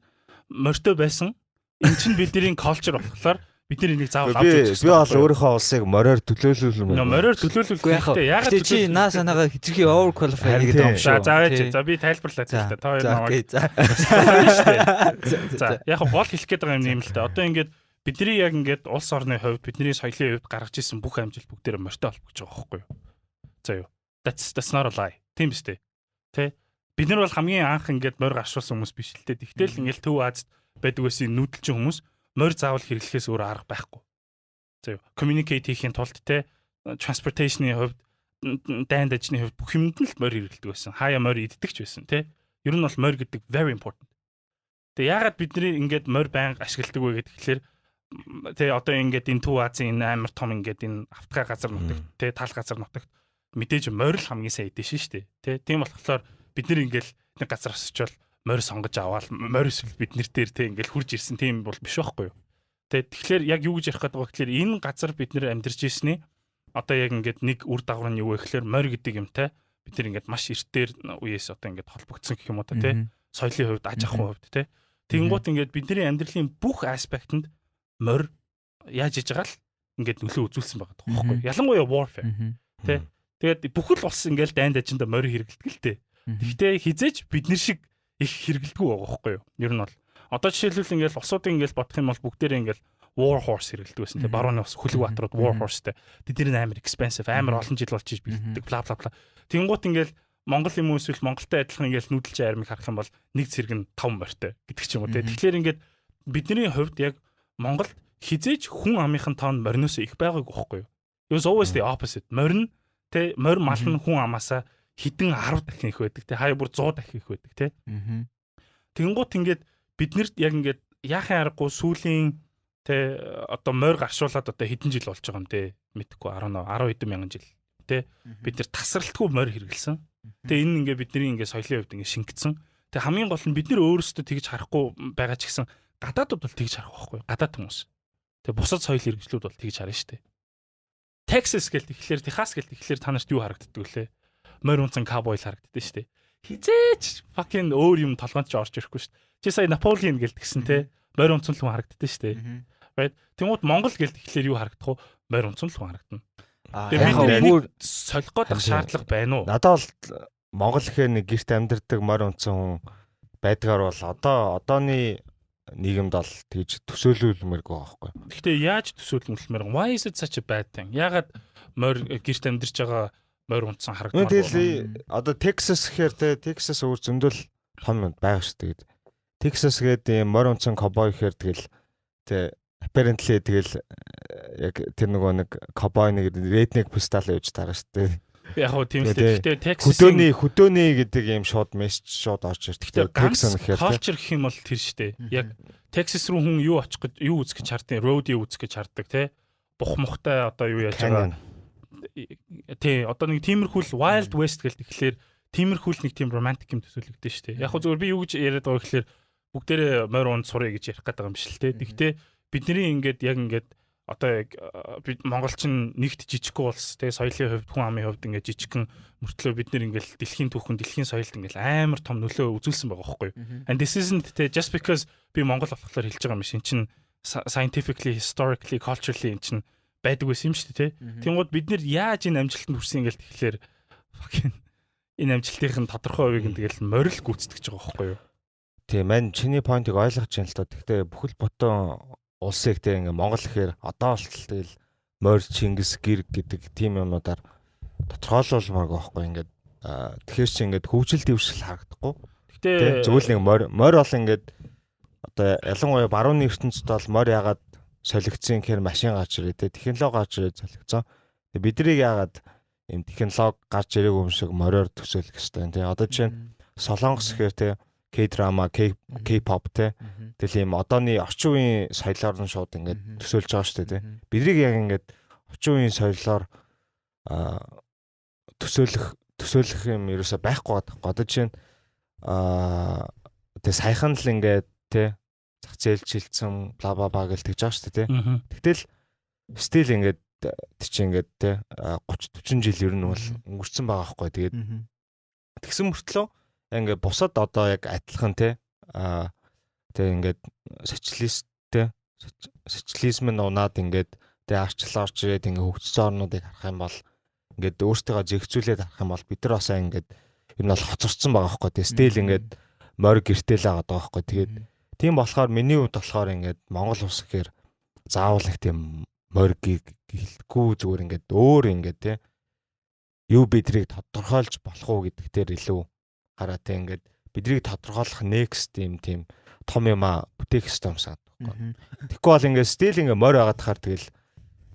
морьтой байсан. Энд чинь бидний culture болохоор бид нар энийг заавал авч үзэх. Би бол өөрийнхөө улсыг морьоор төлөөлүүлмээр. Морьоор төлөөлүүлэхдээ ягаад чи наа санаага хэтэрхий over qualify гэдэг юм шүү. За байж. За би тайлбарлаад байна. Та хоёр намайг. За яг гол хэлэх гээд байгаа юм л да. Одоо ингээд бидний яг ингээд улс орны хувьд бидний соёлын хувьд гаргаж ирсэн бүх амжилт бүгдээр морьтой холбогдож байгаа байхгүй юу? За юу. That's not a lie. Тийм биз дээ. Тэ? Бид нар бол хамгийн анх ингээд морь гаршуулсан хүмүүс биш л дээ. Тэгтэл ингээд Төв Азид байдаг байсан нүүдэлчин хүмүүс морь заавал хэрэглэхээс өөр арга байхгүй. За юу. Communicate хийхин тулд те transportation-ы хувьд дайнд ажны хувьд бүх юмд нь л морь хэрэглэдэг байсан. Хаяа морь иддэг ч байсан те. Ер нь бол морь гэдэг very important. Тэгээ яагаад бидний ингээд морь байнга ашигладаг вэ гэхээр тэ одоо ингээд энэ Төв Азийн энэ амар том ингээд энэ автгай газар нутагт тэ тал газар нутагт мэдээж морь л хамгийн сайн идэв шүү дээ. Тэ тийм болохоор бид нар ингээд нэг газар осчвол морь сонгож аваад морь эсвэл бид нэр дээр тэ ингээд хурж ирсэн тийм бол биш байхгүй юу. Тэ тэгэхээр яг юу гэж ярих гэдэг вэ гэхээр энэ газар бид нэр амьдарч ирсний одоо яг ингээд нэг үр дагавар нь юу вэ гэхээр морь гэдэг юмтай бид нэр ингээд маш эртээр үеэс одоо ингээд холбогдсон гэх юм уу та тэ соёлын хувьд аж ахуйн хувьд тэ тэгэнгუთ ингээд бидний амьдралын бүх аспектанд морь яаж иж байгаа л ингээд нөлөө үзүүлсэн байгаа тоххой. Ялангуяа warfare. Тэ. Тэгээд бүхэл улс ингээд дайнд ажинда морь хэрэглэдэг л дээ. Гэхдээ хизээч бид нар шиг их хэрэглэдэггүй байгаа байхгүй юу? Ер нь бол одоо жишээлбэл ингээд улсуудын ингээд бодох юм бол бүгдээрээ ингээд war horse хэрэглэдэг байсан. Тэ барууны ус хөлөг баатрууд war horseтэй. Тэд нэр амар expensive, амар олон жил болж бэлддэг бла бла бла. Тэнгуут ингээд Монгол юм уу эсвэл Монголтой адилхан ингээд нүүдэлчин армийг харах юм бол нэг цэрэг нь 5 морьтой гэдэг ч юм уу. Тэгэхээр ингээд бидний хувьд яг Монголд хизээж хүн амынхан тоон морinoос их байгаагүй байхгүй юу? It was always the opposite. Морин тэ морь мал нь хүн амаасаа хэдэн 10 дахин их байдаг тэ хаяа бүр 100 дахин их байдаг тэ. Тэнгуут ингээд биднэрт яг ингээд яахын аргагүй сүүлийн тэ одоо морь гаршуулаад одоо хэдэн жил болж байгаа юм тэ мэдхгүй 10 хэдэн мянган жил тэ бид нар тасралтгүй морь хэрэгэлсэн. Тэ энэ ингээд бидний ингээд соёлын хувьд ингээд шингэсэн. Тэ хамгийн гол нь бид нар өөрсдөө тэгж харахгүй байгаа ч гэсэн гадаадууд бол тэгж харах байхгүй гадаад хүмүүс. Тэгээ бусад соёл хэрэгжлүүд бол тэгж харна шүү дээ. Texas гэл тэгэхээр Техас гэл тэгэхээр та нарт юу харагддаг вүлээ? Морь унцан cowboy харагддаг шүү дээ. Хизээч fucking өөр юм толгойд ч орж ирэхгүй шүү дээ. Чи сая Наполеон гэлтгсэн те морь унцан л хүн харагддаг шүү дээ. Right? Тэнгууд Монгол гэл тэгэхээр юу харагдах вэ? Морь унцан л хүн харагдана. Тэгээ бид солих гээд шаардлага байна уу? Надад бол Монгол гэхээр нэг гэрт амьдардаг морь унцсан хүн байдгаар бол одооны нийгэмд бол тэгж төсөөлүүлмээргүй байхгүй. Гэхдээ яаж төсөөлмөрмөр? Why is it such a bad thing? Ягаад морь гэрт амьдарч байгаа морь унцсан харагдмаар байна? Тэгэл одоо Texas гэхээр те Texas өөр зөндөл том юм байгаа шүү дээ. Texas гэдэг юм морь унцсан cowboy гэхээр тэгэл те apparently тэгэл яг тэр нөгөө нэг cowboy нэг redneck pistol явж таарна шүү дээ. Яг хөө тийм л дээ. Гэхдээ Texas-ийн хөдөөний гэдэг юм шууд мессеж шууд орж ирж. Гэхдээ Texas гэхээр culture гэх юм бол тэр шүү дээ. Яг Texas руу хүн юу очих гэж юу үзэх гэж хардیں۔ Rodeo үзэх гэж харддаг те. Бух мухтай одоо юу яаж байгаа. Тий, одоо нэг тиймэрхүүл Wild West гэл тэгэхээр тиймэрхүүл нэг тийм romantic юм төсөөлөгдөн шүү дээ. Яг хөө зөвөр би юу гэж яриад байгаа гэхээр бүгдээрээ морь унд сурыг гэж ярих гэдэг юм биш л те. Гэхдээ бидний ингээд яг ингээд одоо яг бид монголчин нэгт жижиггүй улс тэгээ соёлын хувьд хүн амын хувьд ингээд жижигхэн мөртлөө бид нэр ингээд дэлхийн түүхэнд дэлхийн соёлд ингээд амар том нөлөө үзүүлсэн байгаа байхгүй юу. And this isn't just because би монгол болохоор хэлж байгаа юм шин чин scientifically historically culturally эн чин байдаг байсан юм шүү дээ. Тэнгууд бид нэр яаж энэ амжилтанд хүрсэн ингээд тэгэхээр fucking энэ амжилтын тодорхой хувийг тэгэл морил гүйцэтгэж байгаа байхгүй юу. Тийм мань чиний поинтыг ойлгож байна л та. Гэхдээ бүхэл бүтэн улсыг те ингээ Монгол гэхээр одоо болтол тэгэл морь Чингис гэр гэдэг тийм юмнуудаар тодорхойлуулмааргүй байхгүй ингээд тэгэхээр чи ингээд хөгжил дэвшил харагдахгүй. Гэтэ зөвхөн нэг морь бол ингээд одоо ялангуяа барууны ертөнцид бол морь ягаад солигдсон гэхээр машин гарч ирээ те технологи гарч ирээ солигдсон. Тэгээ биднийг ягаад юм технологи гарч ирээгүй юм шиг мориор төсөөлөх хэрэгтэй те. Одоо чинь Солонгос гэхээр те K-drama, K-pop те. Тэгэл юм одооны орчин үеийн соёлоор нь шууд ингээд төсөөлж байгаа шүү дээ. Биднийг яг ингээд орчин үеийн соёлоор төсөөлөх юм ерөөсөй байхгүй байдаг. Одоо чинь тэг саяхан л ингээд те зах зээлч хилцэн бла бла бла гэж тэгж байгаа шүү дээ. Тэгтэл стил ингээд чи ингээд те 30-40 жил ер нь бол өнгөрцөн байгаа байхгүй. Тэгээд тэгсэн мөртлөө ингээд бусад одоо яг адилхан те тэгээ ингээд социализм нь унаад ингээд тэгээ арчлал орж ирээд ингээд хөгжсөн орнуудыг харах юм бол ингээд өөртөө зэгцүүлээд харах юм бол бид нар бас ингээд ер нь бол хоцорсон байгаа байхгүй те стил ингээд морь гэртэл байгаа байхгүй. Тэгээд тийм болохоор миний хувьд болохоор ингээд Монгол улс гэхээр заавал их тийм морь гэлэхгүй зүгээр ингээд өөр ингээд те юу бидрийг тодорхойлж болох уу гэдэг дээр илүү хараа те ингээд биднийг тодорхойлох next тийм том юм бүтээх ёстой юм санагдав. Тэгэхгүй бол ингээд стил ингээд морь байгаад тахаар тэгэл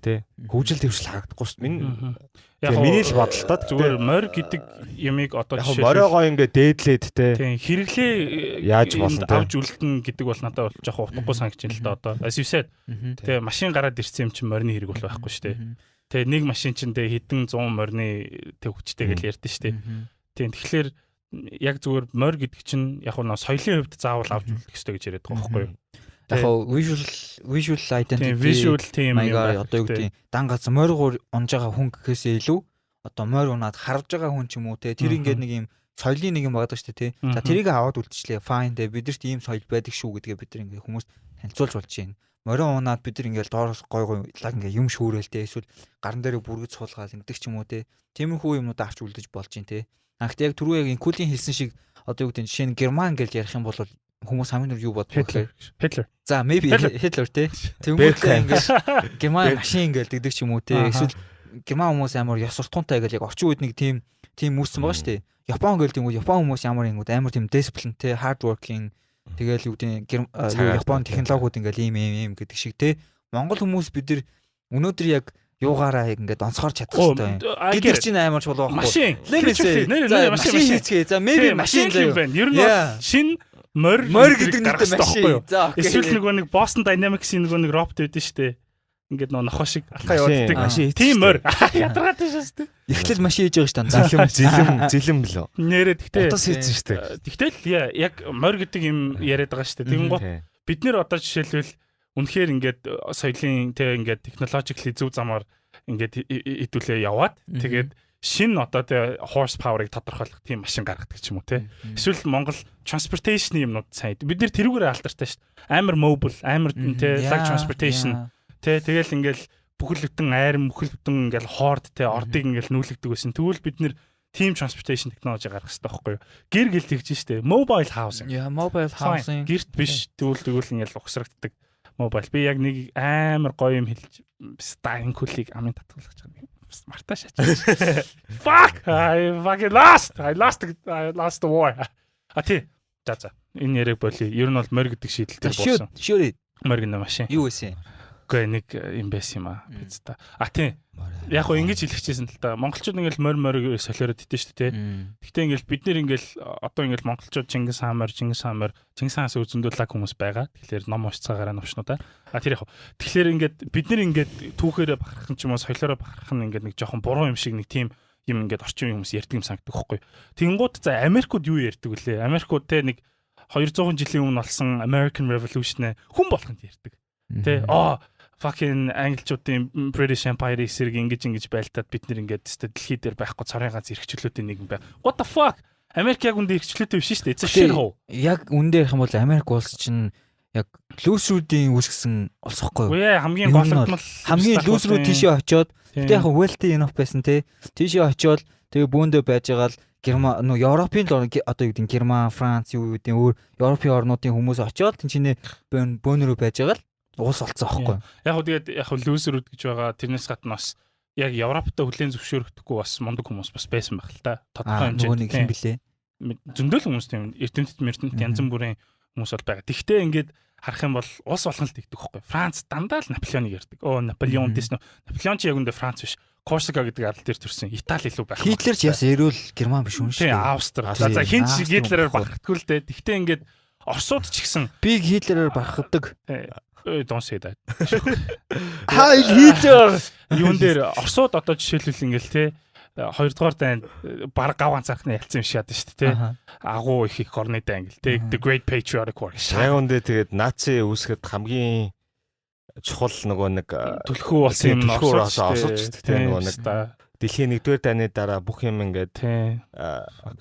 те хөгжил дэвшил харагдахгүй шүү дээ. Миний л бодолтой зүгээр морь гэдэг ямиг одоо жишээ мориогоо ингээд дээдлээд те хэрэглээ яаж болно авч үлдэн гэдэг бол надад бол жоох утгагүй санагч юм л да одоо as you said те машин гараад ирсэн юм чинь морины хэрэг бол байхгүй шүү дээ. Те нэг машин чинь те хэдэн 100 морины те хүчтэй гэж ярьдэн шүү дээ. Тийм тэгэхээр яг зүгээр морь гэдэг чинь яг нь соёлын хувьд заавал авч үлдэх ёстой гэж яриад байгаа байхгүй юу? Яг visual identity visual team одоо юу гэдэг дан гац морьгоор унж байгаа хүн гэхээсээ илүү одоо морь унаад харж байгаа хүн ч юм уу те тэр ингээд нэг юм соёлын нэг юм байгаа шүү дээ те. За тэрийг аваад үлдчихлээ fine те бидэрт ийм соёл байдаг шүү гэдгээ бид нар ингээд хүмүүст танилцуулж болж байна. Морин унаад бид нар ингээд доороос гой лаг ингээд юм шүүрээл те эсвэл гарн дээрээ бүргэж суулгаад ингэдэг ч юм уу те. Тиймэрхүү юмнууд авч үлдэж болж байна те. Гэхдээ яг түрүү яг инкулийн хэлсэн шиг одоо юу гэдэг жишээ нь Герман гэж ярих юм бол хүмүүс хамгийн түрүү юу боддог вэ? Hitler. За maybe Hitler те. Тэгмээ ингээд Герман машин гэлдэгдэг ч юм уу те. Эсвэл Герман хүмүүс амар ёс суртахуунтай гэж яг орчин үед нэг тийм үүссэн байгаа шүү дээ. Япон гэлдэнгүү Япон хүмүүс ямар ингэвд амар тийм discipline те, hard working тэгэл юу гэдэг Япон технологиуд ингээд ийм гэдэг шиг те. Монгол хүмүүс бид нар өнөөдөр яг юугаараа ингээд онцгоор чадах хэрэгтэй. Гэтэл чинь амар чул байхгүй. Машин. Машин хийцгээ. За maybe машин л байна. Ер нь бол шин морь гэдэг нэг машин. За эсвэл нэг Boston Dynamics-ийн нэг робот байдсан шүү дээ. Ингээд нохоо шиг алхаа явуулдаг машин. Тийм морь. Ядаргаатай шүү дээ. Эхлэл машин хийж байгаа шүү дээ. Зилэм лөө. Нэрээ тэгтээ. Утас хийсэн шүү дээ. Тэгтэл яг морь гэдэг юм яриад байгаа шүү дээ. Тэгэн гот бид нэр одоо жишээлбэл үнэхээр ингээд соёлын тэ ингээд технологically зөв замаар ингээд хэдүүлээ яваад тэгээд шинэ одоо тэ horse power-ыг тодорхойлох тийм машин гаргадаг ч юм уу те. Эсвэл Монгол transportation юмнууд сайн. Бид нэр тэрүүгээр алдартай шүү дээ. Амар mobile, амар тэ like transportation тэ тэгэл ингээл бүхэл бүтэн айрам бүхэл бүтэн ингээл хоорд тэ ордыг ингээл нүүлгдэг байсан. Тэгвэл бид нэр team transportation technology гаргах хэрэгтэй байхгүй юу? Гэр гэлт тэгж штэ. Mobile housing. Mobile housing. Гэрт биш тэгвэл ингээл ухсрагддаг. Mobile. Би яг нэг амар гоё юм хэлж стайн кулийг амын татгалж байгаа. Мартаа шаач. Fuck! I fucking lost. I lost the war. Тий. За. Энэ яриг боли. Ер нь бол морь гэдэг шийдэл дээр буусан. Шүрээ. Морь гэнэ машин. Юу вэ? Үгүй нэг юм байсан юм аа. Пицца. Тий. Яг гоо ингэж хэлчихсэн л та. Монголчууд ингээл морь солиороод идэв шүү дээ. Гэхдээ ингээл бид нэр ингээл одоо ингээл монголчууд Чингис хаанаас үзэндүүлэг хүмүүс байгаа. Тэгэхээр ном уншцаагаараа новшнуудаа. Тэр яг. Тэгэхээр ингээд бид нэр ингээд түүхээрээ бахархан ч юм уу солиороо бахархан ингээд нэг жоохон буруу юм шиг нэг тийм юм ингээд орчин хүмүүс ярьдаг юм санагддаг байхгүй. Тэнгууд за Америкууд юу ярьдаг вүлээ? Америкууд те нэг 200 жилийн өмнө болсон American Revolution хүн болгонд ярьдаг. Тэ fucking англичуудын British Empire эсрэг ингэж байлтаад бид нэр ингээд дэлхий дээр байхгүй цорын ганц эрхчлөлтийн нэгэн бай. What the fuck? Америк яг үндэ эрхчлөлтөө биш шүү дээ. It's a shithole. Яг үндэ ярих юм бол Америк улс чинь яг лүүсрүүдийн үүсгэсэн улс хгүй юу? Үгүй хамгийн голомтмол хамгийн лүүсрүүд тийшээ очиод тэгээ яг wealthy enough байсан те. Тийшээ очиод тэгээ бүүндээ байж байгаа л Герман нөө Европын одоо юу гэдэг Герман, Франц юу гэдэг өөр Европын орнуудын хүмүүс очиод тэнчнээ бөөнөрөө байж байгаа л уус олцсон аахгүй. Яг тэгээд яг лүүсрүүд гэж байгаа тэрнээс гадна бас яг Европтой хүлээн зөвшөөрөхдөггүй бас мундаг хүмүүс бас байсан байх л та. Тодорхой хэмжээнд юм блэ. Зөндөл хүмүүс тийм эрдэмтэд янз бүрийн хүмүүс бол байгаа. Тэгвэл ингээд харах юм бол улс болгон л тэгдэг байхгүй. Франц дандаа л Наполеоныг ярьдаг. Наполеон дэс нөө. Наполеон ч яг үндэ Франц биш. Корсика гэдэг арал дээр төрсэн. Итали илүү байх. Хитлер ч яс эрүүл Герман биш юм шүү. Тийм, Австри. За хин ч Гитлерээр бахардгүй л дээ. Тэгвэл ингээд Оросууд ч гэсэн би Хитлерээр бахархдаг. Don't say that. Heil Hitler. Юун дээр Оросууд одоо жишээлбэл ингээл те 2 дугаар дайнд баг гав ганцаархны ялцсан юм шиг яд шүү дээ те. Агуу их орны дай ингээл те. The Great Patriotic War. Яг үндэ тэгээд наци үүсгэхэд хамгийн чухал нөгөө нэг түлхүү болсон юм Оросч те нөгөө нэг дэлхийн 1-р дайны дараа бүх юм ингээд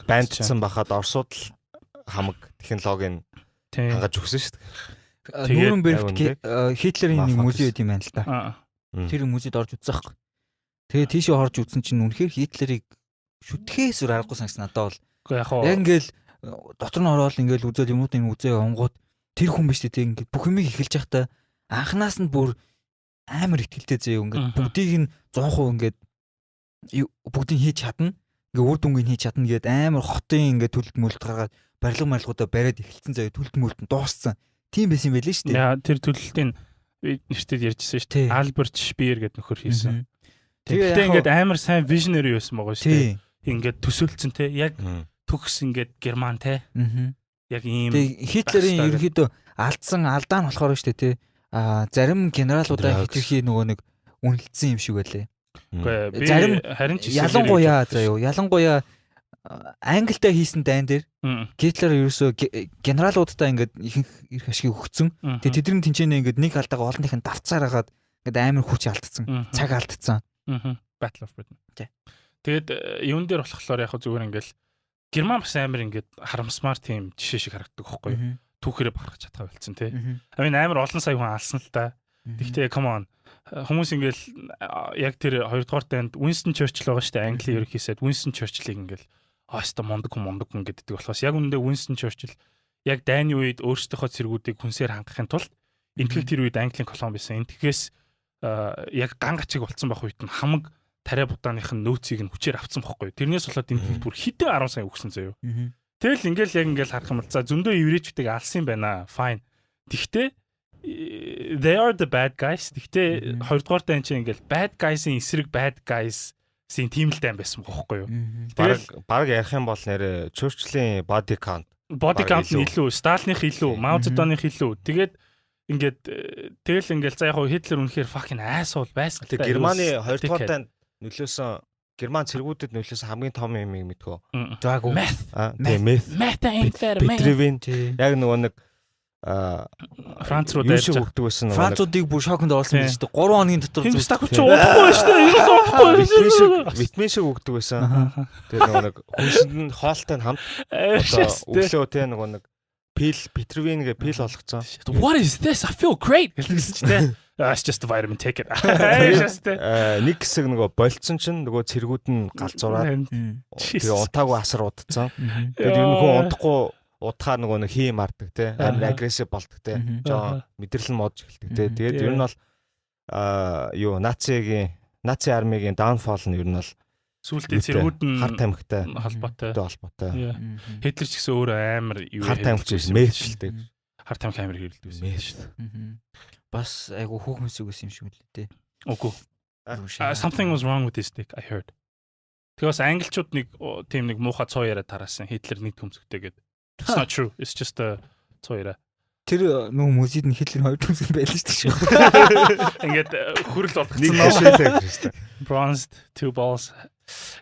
бандцсан бахад Оросууд л хамаг технологийн хангаж өгсөн шүү дээ. Нүүрнбергт Хитлерийн нэг музей байт юм байна л да. Тэр музейд орж үзсэн байхгүй. Тэгээ тийшээ орж үзсэн чинь үнэхээр Хитлерийг шүтгэхээс өөр аргагүй санагс надад бол. Яг ингээл дотор нь ороод ингээл үзэл юмнуудыг үзээ онгууд тэр хүн биш дээ ингээд бүх юмыг эхэлж байхдаа анханаас нь бүр амар ихтэлтэй зөө ингээд бүгдийг нь 100% ингээд бүгдийг хийж чадна. Ингээ үр дүнгийн хийж чадна гээд амар хотын ингээ төлөлт мөлт гаргаад барилгуудаа бариад эхэлсэн заяа төлөлт мөлт нь дууссан. Тийм байсан юм байлээ шүү дээ. Яа тэр төлөлтийн нэртэд ярьжсэн шүү дээ. Альберт Шпеер гэдэг нөхөр хийсэн. Тэгээд ингээд амар сайн visionary байсан байгаа шүү дээ. Ингээд төсөөлцөн те яг төгс ингээд Герман те. Яг ийм. Тэгээд Хитлерийн ерөөхдөө алдаа нь болохоор шүү дээ те. Зарим генералуудаа хитрхи нөгөө нэг үнэлсэн юм шиг байлээ. Зарим харин ч ялангуяа Англитай хийсэн дайн дээр Гитлер ерөөсөө генералуудтай ингээд их ашиг өгцөн. Тэгээ тэдний тэнцэнэ ингээд нэг алдаага олонных нь давцаар хагаад ингээд амар хүч алдсан. Цаг алдсан. Battle of Britain. Тэгээд юун дээр болохоор яг зүгээр ингээд Герман бас амар ингээд харамсмаар тийм жишээ шиг харагддаг байхгүй юу? Түүхээрээ бахархаж чадхаа болцсон тий. Амар олон сая хүн алсан л та. Тэгтээ come on. Хүмүүс ингээл яг тэр 2 дугаар дайнд Winston Churchill байгаа шүү дээ. Английн ерөнхийсэд Winston Churchill-ийг ингээл аста мондөг хүн гэдэг болохоос яг үндэ Winston Churchill яг дайны үед өөрсдийнхөө цэргүүдийг хүнсээр хангахын тулд энтгэл тэр үед Английн колони байсан. Энтгэхээс яг ган гачиг болцсон байх үед нь хамаг тариа будааных нь нөөцийг нь хүчээр авцсан байхгүй. Тэрнээс болоод энтгэл бүр хэдэн 10 сая өгсөн заяо. Тэгэл ингээл харах юм бол за зөндөө еврейчүүдийг алсан юм байна. Fine. Тэгтээ they are the bad guys. Тэгтээ 2 дугаар дайн чинь ингээл bad guys-ийн эсрэг bad guys-ийн team л дайн байсан байхгүй юу? Бараг ярих юм бол нэрэ Churchill-ийн body count нь илүү, Сталиных илүү, Мао Цзэдуных илүү. Тэгээд ингээл за яг Хитлер үнэхээр fucking asshole байсан. Тэгээд Германы 2 дугаар дайнд нөлөөсөн Герман цэргүүдэд нөлөөсөн хамгийн том юм мэдгөө. Drug meth. Methamphetamine. Яг нөгөө нэг Франц руу юу дайрч шиг байгаа. өгдөг байсан нөгөө Француудыг бүр шоконд оруулсан байж дээ. 3 хоногийн дотор Тийм зүгт. стак чи удахгүй байна шүү дээ. Юу удахгүй. витамин шиг өгдөг байсан. Тэгээ нөгөө нэг хүнсэнд нь хоолтой нь хамт одоо өглөө те нөгөө нэг Петровин гэ пил болгоцсон. What is this? I feel great. Гэсэн чи те. It's just a vitamin, take it. Нэг хэсэг нөгөө болцсон чинь нөгөө цэргүүд нь галзуураад тэгээ унтаагүй асар удацсан. Тэгээд ер нь хүн унтахгүй удахаар нөгөө нэг хийм мардаг те. Амар агрессив болдог те. Жоо мэдрэл нь модж эхэлдэг те. Тэгээд ер нь бол юу наци армигийн даунфол нь ер нь бол сүүлдээ цэргүүд нь хар тамхитай холбоотой. Хитлер ч гэсэн өөрөө амар юу хар тамхич мэрчэлтэй. Хар тамхи амар хэрэлдэг байсан шүү дээ. Бас айгу хүүхмэс үгээс юм шиг үлээ те. Үгүй. Something was wrong with this dick, I heard. Тэгээс англичууд нэг тийм нэг муухай цоо яриа тараасан. Хитлер нэг төмсгтэй гэдэг. It's not true. It's just a цоо яриа. Тэр нөө мөсид нь Хитлер 2 төмсг байлаа шүү дээ. Ингээд хүрэл болгоцсон нэг хэшээтэй шүү дээ. Bronzed 2 balls.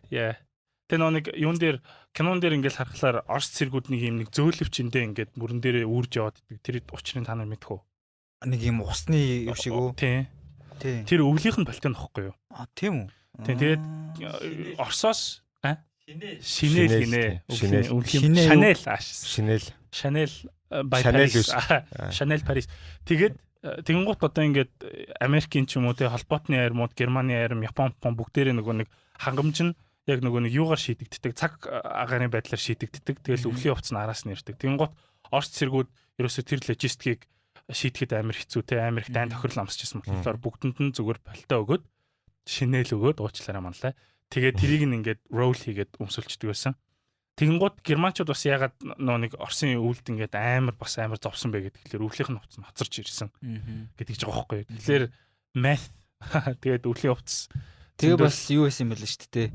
Yeah. Тэ нэг юун дээр кинон дээр ингээд харахаар Орос цэргүүд нэг юм нэг зөөлөвчөндөө ингээд мөрөн дээрээ үрж яваад идэг. Тэр учрыг та нар мэдэх үү? Нэг юм усны юм шиг үү? Тий. Тэр өвлийнх нь болтой нөхгүй юу? Тийм үү? Тий. Тэгээд Оросоос шинэл гинэ. Chanel by Paris. Chanel Paris. Тэгээд тэгэнгუთ одоо ингээд Америкийн ч юм уу те холбоотны аэрмууд, Германы аэрм, Япон бүгдээрээ нөгөө нэг хангамж нь яг нөгөө нэг юугаар шийдэгддэг, цаг агаарын байдлаар шийдэгддэг. Тэгэл өвлийн хувцас нь араас нь ирдэг. Тэгэнгუთ Орос цэргүүд ерөөсөө тэр логистикийг шийдэхэд амар хэцүү те амар их дайн тохирол амсчихсан болохоор бүгдэнд нь зүгээр болтой өгөөд шинэл өгөөд уучлаарай манлаа. Тэгээд тэрийг нь ингээд roll хийгээд өмсөлчдөг байсан. Тэгэнгუთ германчууд бас ягаад нөө нэг Оросын өвөлд ингээд амар зовсон бэ гэдэг. Тэгэхээр өвлийнх нь хувцас нь хоцорч ирсэн гэдэг ч байгаа байхгүй. Тэгэхээр math тэгээд өвлийн хувцас. Тэгээ бас юу байсан юм бэ л шүү дээ.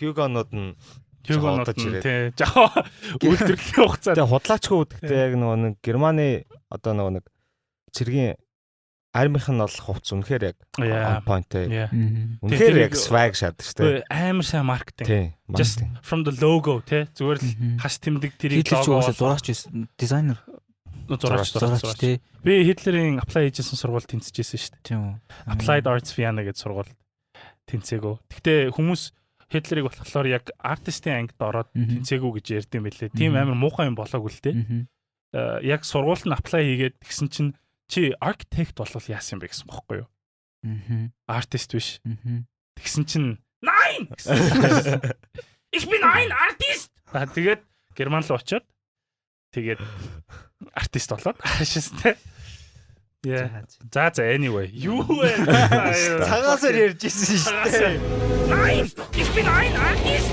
Хьюгонууд нь тий жаа үйлдвэрлэлийн хугацаа. Тэгээ худлаачгүй үдгтээ яг нөгөө нэг Германы одоо нөгөө нэг цэргийн армийнх нь бол хувц үнэхээр яг point. Үнэхээр яг swag шат шүү дээ. Амар сайн маркетинг. Тий. Just from the logo тий зүгээр л хас тэмдэг тэрийг лого зураач байсан дизайнер. Зураач тий. Би Хитлерийн apply хийжсэн сургууль тэнцэжсэн шүү дээ. Тийм үү. Applied Arts Vienna гэж сургууль тэнцээгөө. Гэхдээ хүмүүс Хитлерийг болохоор яг артистын ангид ороод тэнцээгүү гэж ярьд юм билээ. Тийм амар муухай юм болоогүй л дээ. Яг сургуульд нь apply хийгээд тэгсэн чинь чи architect болвол яасан бэ гэсэн бохоггүй юу? Артист биш. Тэгсэн чинь nein. Ich bin ein Artist. Тэгээд Герман руу очиод тэгээд артист болоод хаашаастай. За anyway. Юу вэ? Цагаасаар ярьж ирсэн шүү дээ. Nein, ich bin ein Artist.